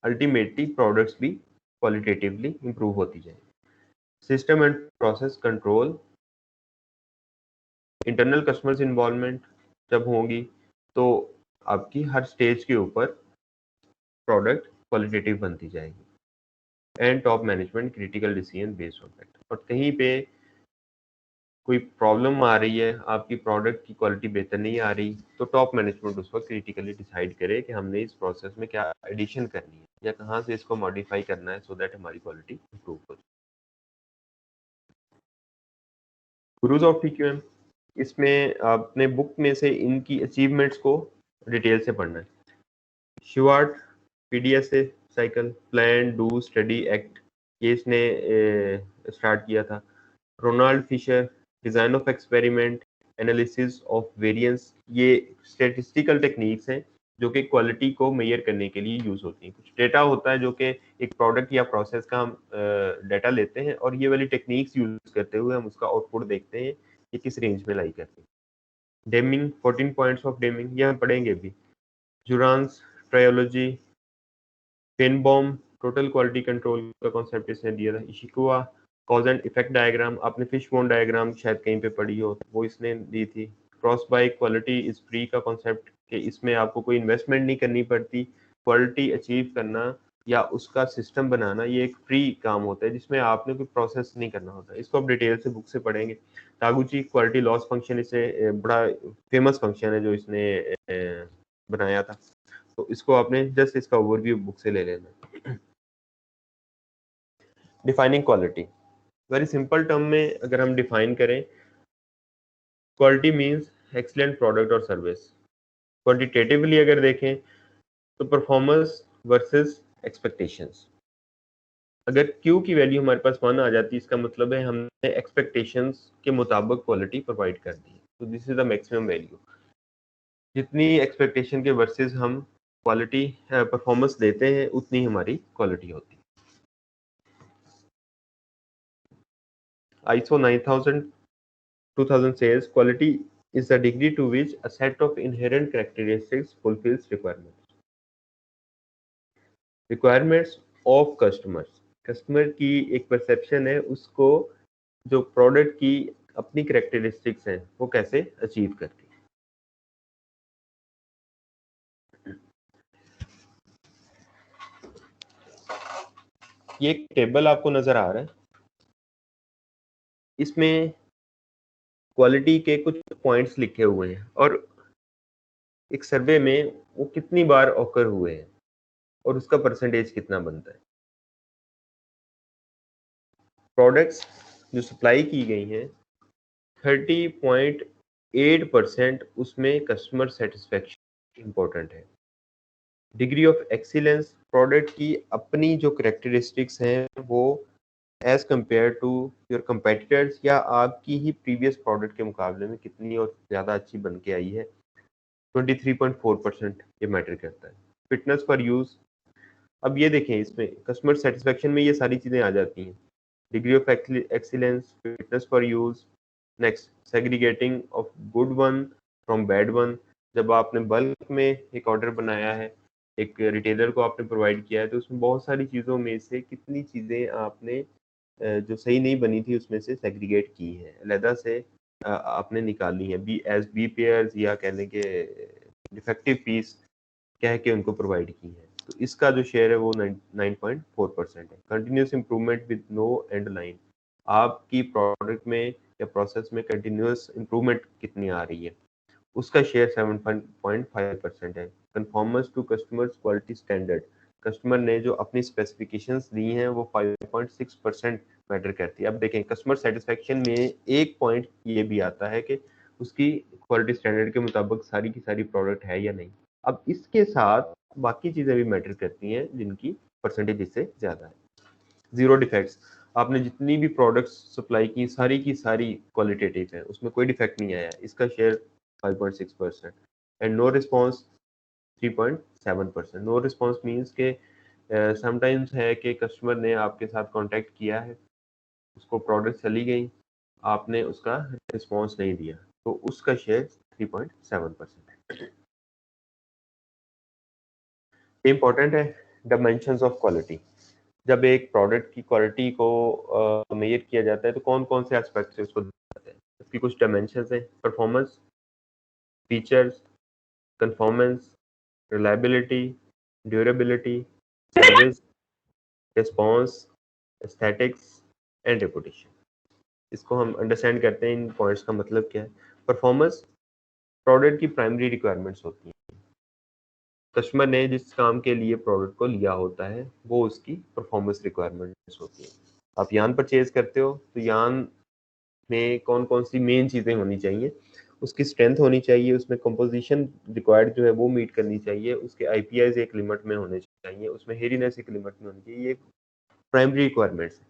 अल्टीमेटली प्रोडक्ट्स भी क्वालिटेटिवली इम्प्रूव होती जाए। System and process control, internal customers involvement जब होगी तो आपकी हर स्टेज के ऊपर प्रोडक्ट क्वालिटेटिव बनती जाएगी। And top management critical decision based on fact, और कहीं पे कोई प्रॉब्लम आ रही है, आपकी प्रोडक्ट की क्वालिटी बेहतर नहीं आ रही, तो टॉप मैनेजमेंट उस वक्त क्रिटिकली डिसाइड करे कि हमने इस प्रोसेस में क्या एडिशन करनी है या कहाँ से इसको मॉडिफाई करना है सो दैट हमारी क्वालिटी इंप्रूव हो जाए। गुरुज ऑफ टीक्यूएम, इसमें आपने बुक में से इनकी अचीवमेंट्स को डिटेल से पढ़ना है। Shewhart PDSA cycle, plan do study act, ये इसने स्टार्ट किया था। Ronald Fisher, design of experiment, analysis of variance, ये स्टैटिस्टिकल टेक्निक्स हैं जो कि क्वालिटी को मेजर करने के लिए यूज होती हैं। कुछ डेटा होता है जो कि एक प्रोडक्ट या प्रोसेस का हम डाटा लेते हैं और ये वाली टेक्निक्स यूज करते हुए हम उसका आउटपुट देखते हैं कि किस रेंज में लाई करते हैं। डेमिंग, 14 पॉइंट्स ऑफ डेमिंग, ये हम पढ़ेंगे भी। जुरान्स ट्रायोलॉजी, पेनबॉम टोटल क्वालिटी कंट्रोल का कॉन्सेप्ट इसने दिया था। Ishikawa cause and effect diagram, आपने फिशबोन डायग्राम शायद कहीं पे पढ़ी हो, वो इसने दी थी। Cross bye quality is free का कॉन्सेप्ट, कि इसमें आपको कोई इन्वेस्टमेंट नहीं करनी पड़ती, क्वालिटी अचीव करना या उसका सिस्टम बनाना ये एक फ्री काम होता है जिसमें आपने कोई प्रोसेस नहीं करना होता। इसको आप डिटेल से बुक से पढ़ेंगे। तागुची क्वालिटी लॉस फंक्शन, इसे बड़ा फेमस फंक्शन है जो इसने बनाया था, तो इसको आपने जस्ट इसका ओवरव्यू बुक से ले लेना। Defining quality, very simple term में अगर हम डिफाइन करें, क्वालिटी मींस एक्सीलेंट प्रोडक्ट और सर्विस। क्वांटिटेटिवली अगर देखें तो परफॉर्मेंस वर्सेस एक्सपेक्टेशंस। अगर Q की वैल्यू हमारे पास 1 आ जाती है, इसका मतलब है हमने एक्सपेक्टेशंस के मुताबिक क्वालिटी प्रोवाइड कर दी, तो this is the maximum value. जितनी एक्सपेक्टेशन के वर्सेस हम क्वालिटी परफॉर्मेंस देते हैं उतनी हमारी क्वालिटी होती है। ISO 9000 2000 says quality is the degree to which a set of inherent characteristics fulfills requirements. Requirements of customers, customer की एक परसेप्शन है, उसको जो प्रोडक्ट की अपनी कैरेक्टरिस्टिक्स हैं वो कैसे अचीव करती है। ये एक टेबल आपको नजर आ रहा है, इसमें क्वालिटी के कुछ पॉइंट्स लिखे हुए हैं और एक सर्वे में वो कितनी बार ऑकर हुए हैं और उसका परसेंटेज कितना बनता है। प्रोडक्ट्स जो सप्लाई की गई हैं 30.8% उसमें कस्टमर सेटिस्फेक्शन इंपॉर्टेंट है। डिग्री ऑफ एक्सीलेंस, प्रोडक्ट की अपनी जो कैरेक्टरिस्टिक्स हैं वो as compare to your competitors या आपकी ही प्रीवियस प्रोडक्ट के मुकाबले में कितनी और ज़्यादा अच्छी बन के आई है, 23.4% ये मैटर करता है। फिटनेस फॉर यूज़, अब ये देखें इसमें कस्टमर सेटिस्फेक्शन में ये सारी चीज़ें आ जाती हैं। Degree of excellence, fitness for use. Next, segregating of good one from bad one, जब आपने बल्क में एक ऑर्डर बनाया है, एक रिटेलर को आपने प्रोवाइड किया है, तो उसमें बहुत सारी चीज़ों में से कितनी चीज़ें आपने जो सही नहीं बनी थी उसमें से सेग्रीगेट की है, अलहदा से आपने निकाली है, बी पेयर्स या कहने के डिफेक्टिव पीस कह के उनको प्रोवाइड की है। तो इसका जो शेयर है वो 9.4% है। Continuous improvement with no end line, आपकी प्रोडक्ट में या प्रोसेस में कंटिन्यूस इंप्रूवमेंट कितनी आ रही है, उसका शेयर 7.5% है। Conformance to customers quality standard, customer ने जो अपनी स्पेसिफिकेशंस दी हैं वो 5.6% मैटर करती है। अब देखें कस्टमर सेटिस्फेक्शन में एक पॉइंट ये भी आता है कि उसकी क्वालिटी स्टैंडर्ड के मुताबिक सारी की सारी प्रोडक्ट है या नहीं। अब इसके साथ बाकी चीजें भी मैटर करती हैं जिनकी परसेंटेज इससे ज्यादा है। 0 डिफेक्ट्स, आपने जितनी भी प्रोडक्ट्स सप्लाई की सारी क्वालिटेटिव है, उसमें कोई डिफेक्ट नहीं आया, इसका share 5.6%। And no response 3.7%। No response means के समटाइम्स है कि कस्टमर ने आपके साथ कांटेक्ट किया है, उसको प्रोडक्ट चली गई, आपने उसका रिस्पॉन्स नहीं दिया, तो उसका शेयर 3.7% है। इम्पोर्टेंट है डायमेंशंस ऑफ क्वालिटी। जब एक प्रोडक्ट की क्वालिटी को मेजर किया जाता है तो कौन कौन से एस्पेक्ट से उसको जाते हैं। इसकी कुछ डायमेंशंस हैं: performance, features, conformance, reliability, durability, service, response, aesthetics and reputation. इसको हम अंडरस्टैंड करते हैं, इन पॉइंट्स का मतलब क्या है। परफॉर्मेंस प्रोडक्ट की प्राइमरी रिक्वायरमेंट्स होती हैं। कस्टमर ने जिस काम के लिए प्रोडक्ट को लिया होता है वो उसकी परफॉर्मेंस रिक्वायरमेंट्स होती है। आप यान परचेज करते हो तो यान में कौन कौन सी मेन चीज़ें होनी चाहिए, उसकी स्ट्रेंथ होनी चाहिए, उसमें कंपोजिशन रिक्वायर्ड जो है वो मीट करनी चाहिए, उसके आईपीआईज एक लिमिट में होने चाहिए, उसमें हेरीनेस एक लिमिट में होनी चाहिए। ये प्राइमरी रिक्वायरमेंट्स है।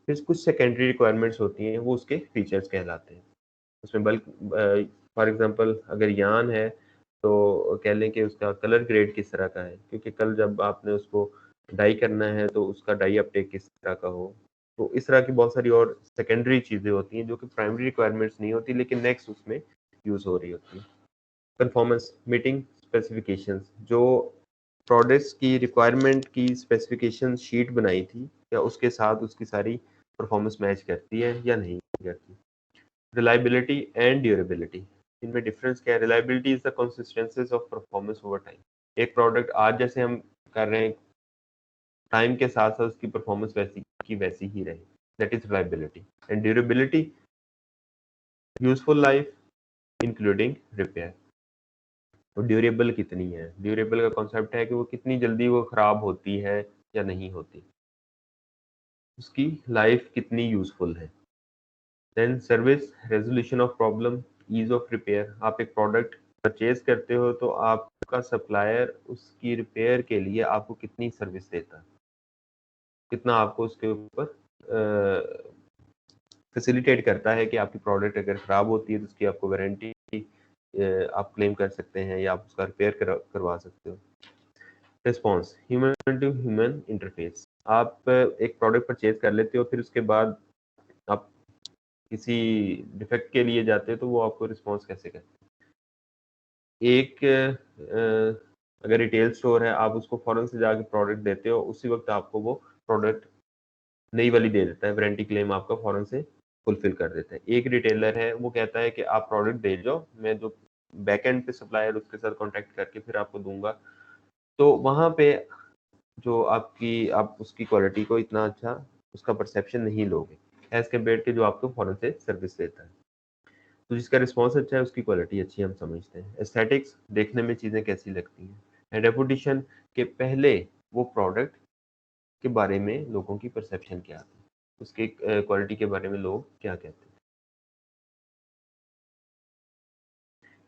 फिर कुछ सेकेंडरी रिक्वायरमेंट्स होती हैं, वो उसके फीचर्स कहलाते हैं। उसमें बल्क फॉर एग्जांपल अगर यान है तो कह लें कि उसका कलर ग्रेड किस तरह का है, क्योंकि कल जब आपने उसको डाई करना है तो उसका डाई अपटेक किस तरह का हो। तो इस तरह की बहुत सारी और सेकेंडरी चीज़ें होती हैं जो कि प्राइमरी रिक्वायरमेंट्स नहीं होती, लेकिन नेक्स्ट उसमें यूज़ हो रही होती है। परफॉर्मेंस मीटिंग स्पेसिफिकेशंस, जो प्रोडक्ट्स की रिक्वायरमेंट की स्पेसिफिकेशन शीट बनाई थी, क्या उसके साथ उसकी सारी परफॉर्मेंस मैच करती है या नहीं करती। रिलायबिलिटी एंड ड्यूरेबिलिटी, इनमें डिफरेंस क्या है। Reliability is the consistencies of performance over time. एक प्रोडक्ट आज जैसे हम कर रहे हैं, टाइम के साथ साथ उसकी परफॉर्मेंस वैसी की वैसी ही रहे, that is reliability. And durability, useful life including repair. तो ड्यूरेबल कितनी है, ड्यूरेबल का कॉन्सेप्ट है कि वो कितनी जल्दी वो खराब होती है या नहीं होती, उसकी लाइफ कितनी यूजफुल है। Then service, resolution of problem, ease of repair. आप एक प्रोडक्ट परचेज करते हो तो आपका सप्लायर उसकी रिपेयर के लिए आपको कितनी सर्विस देता है, कितना आपको उसके ऊपर फैसिलिटेट करता है कि आपकी प्रोडक्ट अगर ख़राब होती है तो उसकी आपको वारंटी आप क्लेम कर सकते हैं या आप उसका रिपेयर करवा सकते हो। Response, human to human interface. आप एक प्रोडक्ट परचेज कर लेते हो, फिर उसके बाद आप किसी डिफेक्ट के लिए जाते हो तो वो आपको रिस्पॉन्स कैसे करते हैं। एक अगर रिटेल स्टोर है, आप उसको फौरन से जाके प्रोडक्ट देते हो, उसी वक्त आपको वो प्रोडक्ट नई वाली दे देता है, वारंटी क्लेम आपका फौरन से फुलफिल कर देता है। एक रिटेलर है, वो कहता है कि आप प्रोडक्ट दे जाओ, मैं जो बैक एंड पे सप्लायर उसके साथ कॉन्टैक्ट करके फिर आपको दूंगा। तो वहाँ पे जो आप उसकी क्वालिटी को इतना अच्छा उसका परसेप्शन नहीं लोगे एज कम्पेयर के जो आपको फौरन से सर्विस देता है। तो जिसका रिस्पॉन्स अच्छा है उसकी क्वालिटी अच्छी हम समझते हैं। एस्थेटिक्स, देखने में चीज़ें कैसी लगती हैं। एंड रेपुटेशन, के पहले वो प्रोडक्ट के बारे में लोगों की परसेप्शन क्या थी, उसके क्वालिटी के बारे में लोग क्या कहते हैं।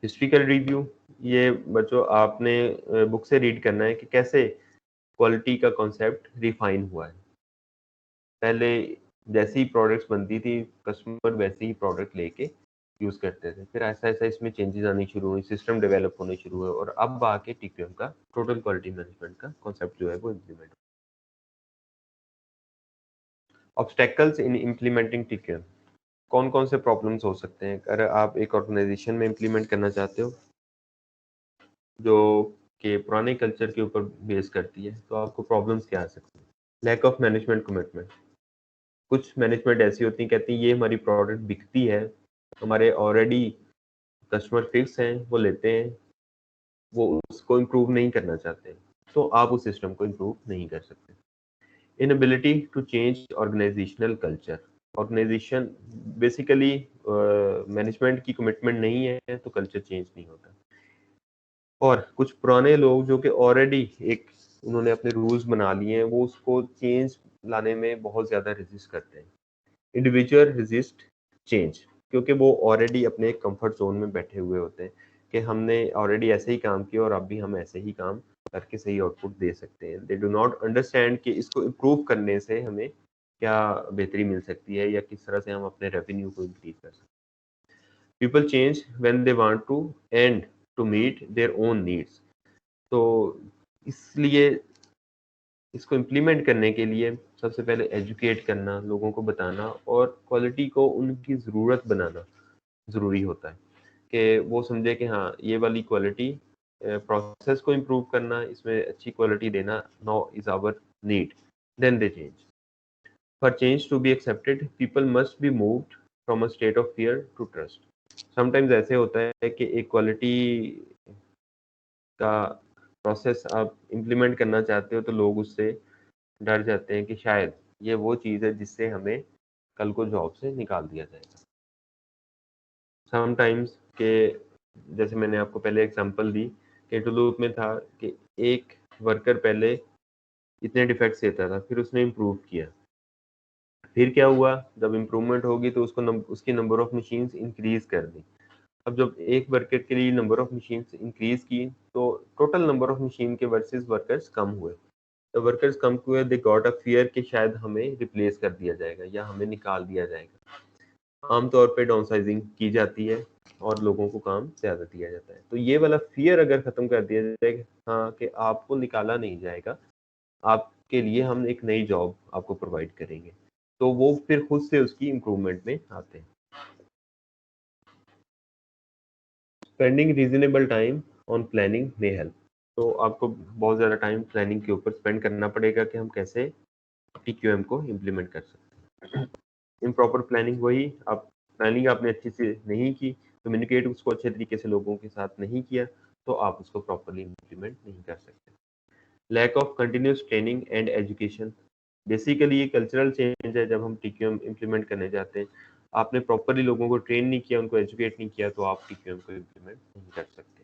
हिस्ट्रिकल रिव्यू, ये बच्चों आपने बुक से रीड करना है कि कैसे क्वालिटी का कॉन्सेप्ट रिफाइन हुआ है। पहले जैसी प्रोडक्ट्स बनती थी कस्टमर वैसे ही प्रोडक्ट लेके यूज़ करते थे, फिर ऐसा ऐसा इसमें चेंजेस आनी शुरू हुई, सिस्टम डेवलप होने शुरू हुए और अब आके टीपीएम का टोटल क्वालिटी मैनेजमेंट का कॉन्सेप्ट जो है वो implement. Obstacles in implementing TPM, कौन कौन से प्रॉब्लम्स हो सकते हैं अगर आप एक ऑर्गेनाइजेशन में इम्प्लीमेंट करना चाहते हो जो कि पुराने कल्चर के ऊपर बेस करती है, तो आपको प्रॉब्लम्स क्या आ सकती हैं। लैक ऑफ मैनेजमेंट कमिटमेंट, कुछ मैनेजमेंट ऐसी होती है कहती है ये हमारी प्रोडक्ट बिकती है, हमारे ऑलरेडी कस्टमर फिक्स हैं, वो लेते हैं, वो उसको इम्प्रूव नहीं करना चाहते, तो आप उस सिस्टम को इम्प्रूव नहीं कर सकते। Inability to change organizational culture, organization basically management की कमिटमेंट नहीं है तो कल्चर चेंज नहीं होता। और कुछ पुराने लोग जो कि ऑलरेडी एक उन्होंने अपने रूल्स बना लिए हैं, वो उसको चेंज लाने में बहुत ज़्यादा रेजिस्ट करते हैं। इंडिविजुअल रेजिस्ट चेंज, क्योंकि वो ऑलरेडी अपने कंफर्ट जोन में बैठे हुए होते हैं। कि हमने ऑलरेडी ऐसे ही काम किया और अब भी हम ऐसे ही काम करके सही आउटपुट दे सकते हैं। दे डू नॉट अंडरस्टैंड कि इसको इम्प्रूव करने से हमें क्या बेहतरी मिल सकती है या किस तरह से हम अपने रेवेन्यू को इंक्रीज कर सकते हैं। People change when they want to and to meet their own needs. तो इसलिए इसको इम्प्लीमेंट करने के लिए सबसे पहले एजुकेट करना, लोगों को बताना और क्वालिटी को उनकी ज़रूरत बनाना ज़रूरी होता है कि वो समझे कि हाँ ये वाली क्वालिटी प्रोसेस को इम्प्रूव करना, इसमें अच्छी क्वालिटी देना now is our need, then they change. For change to be accepted people must be moved from a state of fear to trust. Sometimes ऐसे होता है कि एक क्वालिटी का प्रोसेस आप इम्प्लीमेंट करना चाहते हो तो लोग उससे डर जाते हैं कि शायद ये वो चीज़ है जिससे हमें कल को जॉब से निकाल दिया जाएगा। समटाइम्स के जैसे मैंने आपको पहले एग्जांपल दी कि टुलूप में था कि एक वर्कर पहले इतने डिफेक्ट्स देता था, फिर उसने इम्प्रूव किया, फिर क्या हुआ, जब इम्प्रूवमेंट होगी तो उसकी नंबर ऑफ मशीन्स इंक्रीज कर दी। अब जब एक वर्कर के लिए नंबर ऑफ मशीन्स इंक्रीज की तो टोटल नंबर ऑफ मशीन के वर्सेस वर्कर्स कम हुए। तो वर्कर्स कम हुए, दे गॉट अ फियर कि शायद हमें रिप्लेस कर दिया जाएगा या हमें निकाल दिया जाएगा। आमतौर पे डाउनसाइजिंग की जाती है और लोगों को काम ज़्यादा दिया जाता है। तो ये वाला फियर अगर ख़त्म कर दिया जाए हाँ कि आपको निकाला नहीं जाएगा, आपके लिए हम एक नई जॉब आपको प्रोवाइड करेंगे, तो वो फिर खुद से उसकी इम्प्रूवमेंट में आते हैं। Spending reasonable time on planning may help. तो आपको बहुत ज़्यादा टाइम प्लानिंग के ऊपर स्पेंड करना पड़ेगा कि हम कैसे TQM को इम्प्लीमेंट कर सकते हैं। इम्प्रॉपर प्लानिंग वही, आप प्लानिंग आपने अच्छे से नहीं की, कम्युनिकेट उसको अच्छे तरीके से लोगों के साथ नहीं किया, तो आप उसको प्रॉपरली इम्प्लीमेंट नहीं कर सकते। Lack of continuous training and education, basically ये कल्चरल चेंज है। जब हम TQM इम्प्लीमेंट करने जाते हैं, आपने प्रॉपरली लोगों को ट्रेन नहीं किया, उनको एजुकेट नहीं किया, तो आप TQM को इम्प्लीमेंट नहीं कर सकते।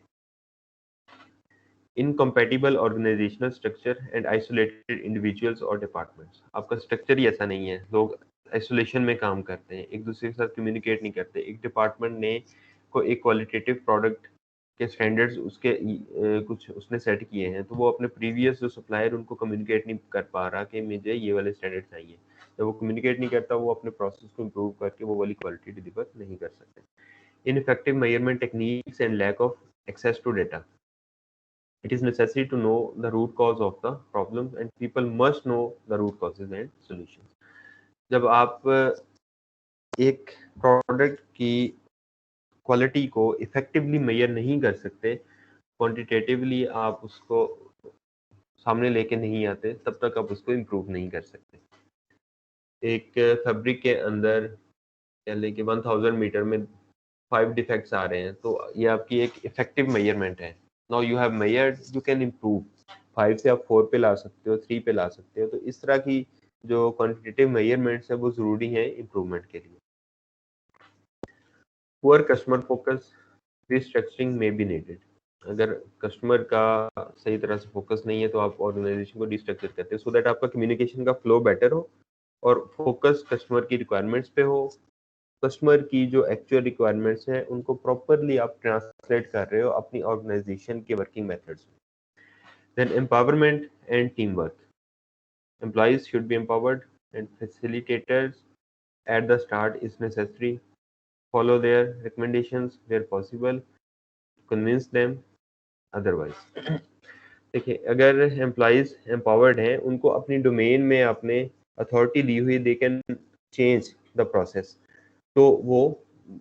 Incompatible organizational structure and isolated individuals और डिपार्टमेंट्स, आपका स्ट्रक्चर ही ऐसा नहीं है, लोग आइसोलेशन में काम करते हैं, एक दूसरे के साथ कम्युनिकेट नहीं करते। एक डिपार्टमेंट ने को एक क्वालिटेटिव प्रोडक्ट के स्टैंडर्ड्स उसके कुछ उसने सेट किए हैं, तो वो अपने प्रीवियस जो सप्लायर उनको कम्युनिकेट नहीं कर पा रहा कि मुझे ये वाले स्टैंडर्ड चाहिए। जब वो कम्युनिकेट नहीं करता, वो अपने प्रोसेस को इम्प्रूव करके वो वाली क्वालिटी डिलीवर नहीं कर सकते। Ineffective measurement techniques and lack of access to data, it is necessary to know the root cause of the problem and people must know the root causes and solutions. जब आप एक product की quality को effectively major नहीं कर सकते, quantitatively आप उसको सामने लेके नहीं आते, तब तक आप उसको इम्प्रूव नहीं कर सकते। एक फैब्रिक के अंदर कह लें कि 1000 मीटर में 5 डिफेक्ट्स आ रहे हैं, तो ये आपकी एक इफेक्टिव मेजरमेंट है। Now you have measured, you can improve. 5 से आप 4 पे ला सकते हो, 3 पे ला सकते हो। तो इस तरह की जो क्वांटिटेटिव मेजरमेंट्स है वो ज़रूरी है इम्प्रूवमेंट के लिए। पुअर कस्टमर फोकस, रिस्ट्रक्चरिंग में बी नीडेड। अगर कस्टमर का सही तरह से फोकस नहीं है तो आप ऑर्गेनाइजेशन को डिस्ट्रक्चर करते हो, सो दैट आपका कम्युनिकेशन का फ्लो बेटर हो और फोकस कस्टमर की रिक्वायरमेंट्स पे हो। कस्टमर की जो एक्चुअल रिक्वायरमेंट्स हैं उनको प्रॉपरली आप ट्रांसलेट कर रहे हो अपनी ऑर्गेनाइजेशन के वर्किंग मेथड्स में। Then empowerment and team work, employees should be empowered and facilitators at the start is necessary, follow their recommendations where possible, convince them otherwise. देखिए, अगर एम्प्लॉइज एम्पावर्ड हैं, उनको अपनी डोमेन में आपने अथॉरिटी दी हुई, they can change the process, तो वो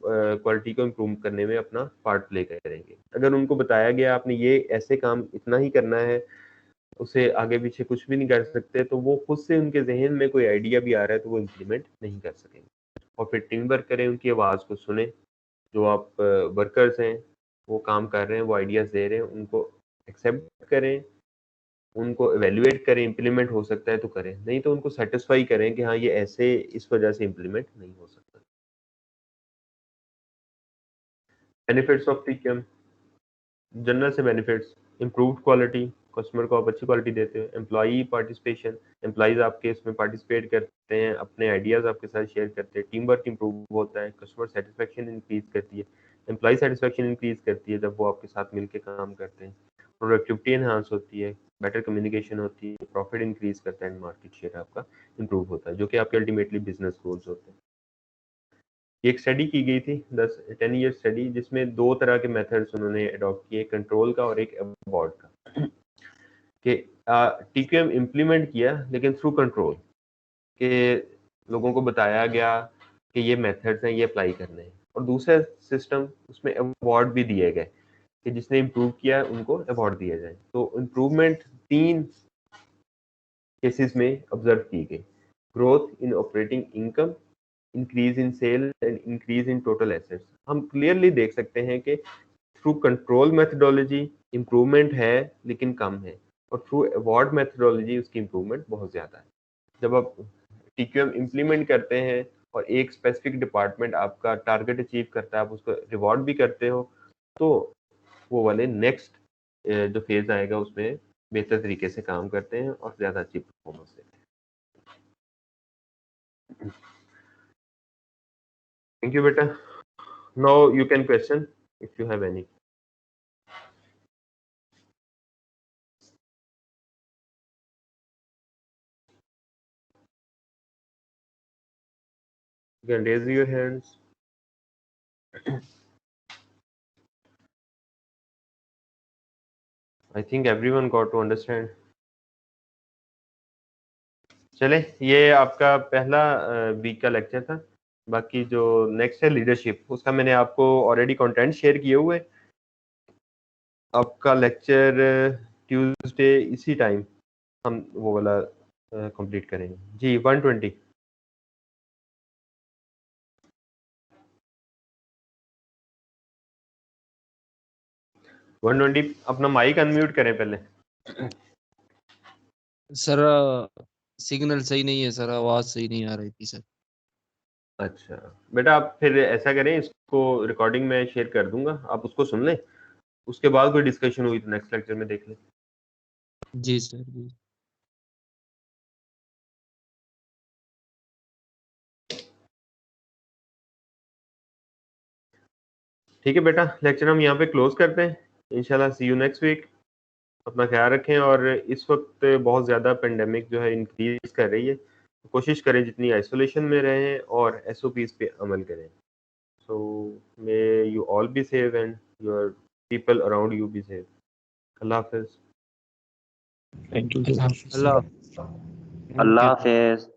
क्वालिटी को इम्प्रूव करने में अपना पार्ट प्ले करेंगे। अगर उनको बताया गया आपने ये ऐसे काम इतना ही करना है, उसे आगे पीछे कुछ भी नहीं कर सकते, तो वो खुद से उनके जहन में कोई आइडिया भी आ रहा है तो वो इम्प्लीमेंट नहीं कर सकेंगे। और फिर टीम वर्क करें, उनकी आवाज़ को सुने। जो आप वर्कर्स हैं वो काम कर रहे हैं, वो आइडियाज़ दे रहे हैं, उनको एक्सेप्ट करें, उनको एवेल्युएट करें, इम्प्लीमेंट हो सकता है तो करें, नहीं तो उनको सेटिस्फाई करें कि हाँ ये ऐसे इस वजह से इम्प्लीमेंट नहीं हो सकता। बेनिफिट्स ऑफ TQM, जनरल से बेनिफिट्स: इम्प्रूव्ड क्वालिटी, कस्टमर को आप अच्छी क्वालिटी देते हो। एम्प्लॉई पार्टिसिपेशन, एम्प्लॉइज आपके इसमें पार्टिसिपेट करते हैं, अपने आइडियाज़ आपके साथ शेयर करते हैं, टीम वर्क इंप्रूव होता है, कस्टमर सेटिस्फेक्शन इंक्रीज करती है, एम्प्लॉई सेटिस्फेक्शन इंक्रीज करती है जब वो आपके साथ मिलकर काम करते हैं, प्रोडक्टिविटी एनहांस होती है, बेटर कम्युनिकेशन होती है, प्रॉफिट इंक्रीज करता है एंड मार्केट शेयर आपका इंप्रूव होता है, जो कि आपके अल्टीमेटली बिजनेस गोल्स होते हैं। एक स्टडी की गई थी 10 ईयर स्टडी, जिसमें 2 तरह के मेथड्स उन्होंने अडॉप्ट किए, कंट्रोल का और एक अवॉर्ड का, कि टीक्यूएम इम्प्लीमेंट किया लेकिन थ्रू कंट्रोल, के लोगों को बताया गया कि ये मेथड्स हैं, ये अप्लाई करने हैं, और दूसरा सिस्टम उसमें अवार्ड भी दिए गए कि जिसने इम्प्रूव किया उनको अवार्ड दिया जाए। तो इम्प्रूवमेंट 3 केसेस में ऑब्जर्व की गई, growth in operating income, increase in sale and increase in total assets. हम क्लियरली देख सकते हैं कि थ्रू कंट्रोल मेथडोलॉजी इम्प्रूवमेंट है लेकिन कम है, और थ्रू अवार्ड मेथडोलॉजी उसकी इम्प्रूवमेंट बहुत ज़्यादा है। जब आप टीक्यूएम इम्प्लीमेंट करते हैं और एक स्पेसिफिक डिपार्टमेंट आपका टारगेट अचीव करता है, आप उसको रिवॉर्ड भी करते हो, तो वो वाले नेक्स्ट जो फेज आएगा उसमें बेहतर तरीके से काम करते हैं और ज़्यादा अच्छी परफॉर्मेंस देते हैं। थैंक यू बेटा। Now you can question if you have any. You can raise your hands. I think everyone got to understand. चले, ये आपका पहला वीक का लेक्चर था। बाकी जो नेक्स्ट है लीडरशिप, उसका मैंने आपको ऑलरेडी कंटेंट शेयर किए हुए। आपका लेक्चर ट्यूसडे इसी टाइम हम वो वाला कंप्लीट करेंगे जी। 120 120 अपना माइक अनम्यूट करें पहले। सर सिग्नल सही नहीं है सर, आवाज सही नहीं आ रही थी सर। अच्छा बेटा, आप फिर ऐसा करें, इसको रिकॉर्डिंग में शेयर कर दूंगा, आप उसको सुन लें, उसके बाद कोई डिस्कशन हुई तो नेक्स्ट लेक्चर में देख लें। जी सर जी। ठीक है बेटा, लेक्चर हम यहाँ पे क्लोज करते हैं। इंशाल्लाह सी यू नेक्स्ट वीक। अपना ख्याल रखें, और इस वक्त बहुत ज़्यादा पेंडेमिक जो है इंक्रीज कर रही है, तो कोशिश करें जितनी आइसोलेशन में रहें और SOPs पे अमल करें। So may you all be safe and your people around you be safe. अल्लाह हाफिज़। Thank you. अल्लाह अल्लाह हाफिज।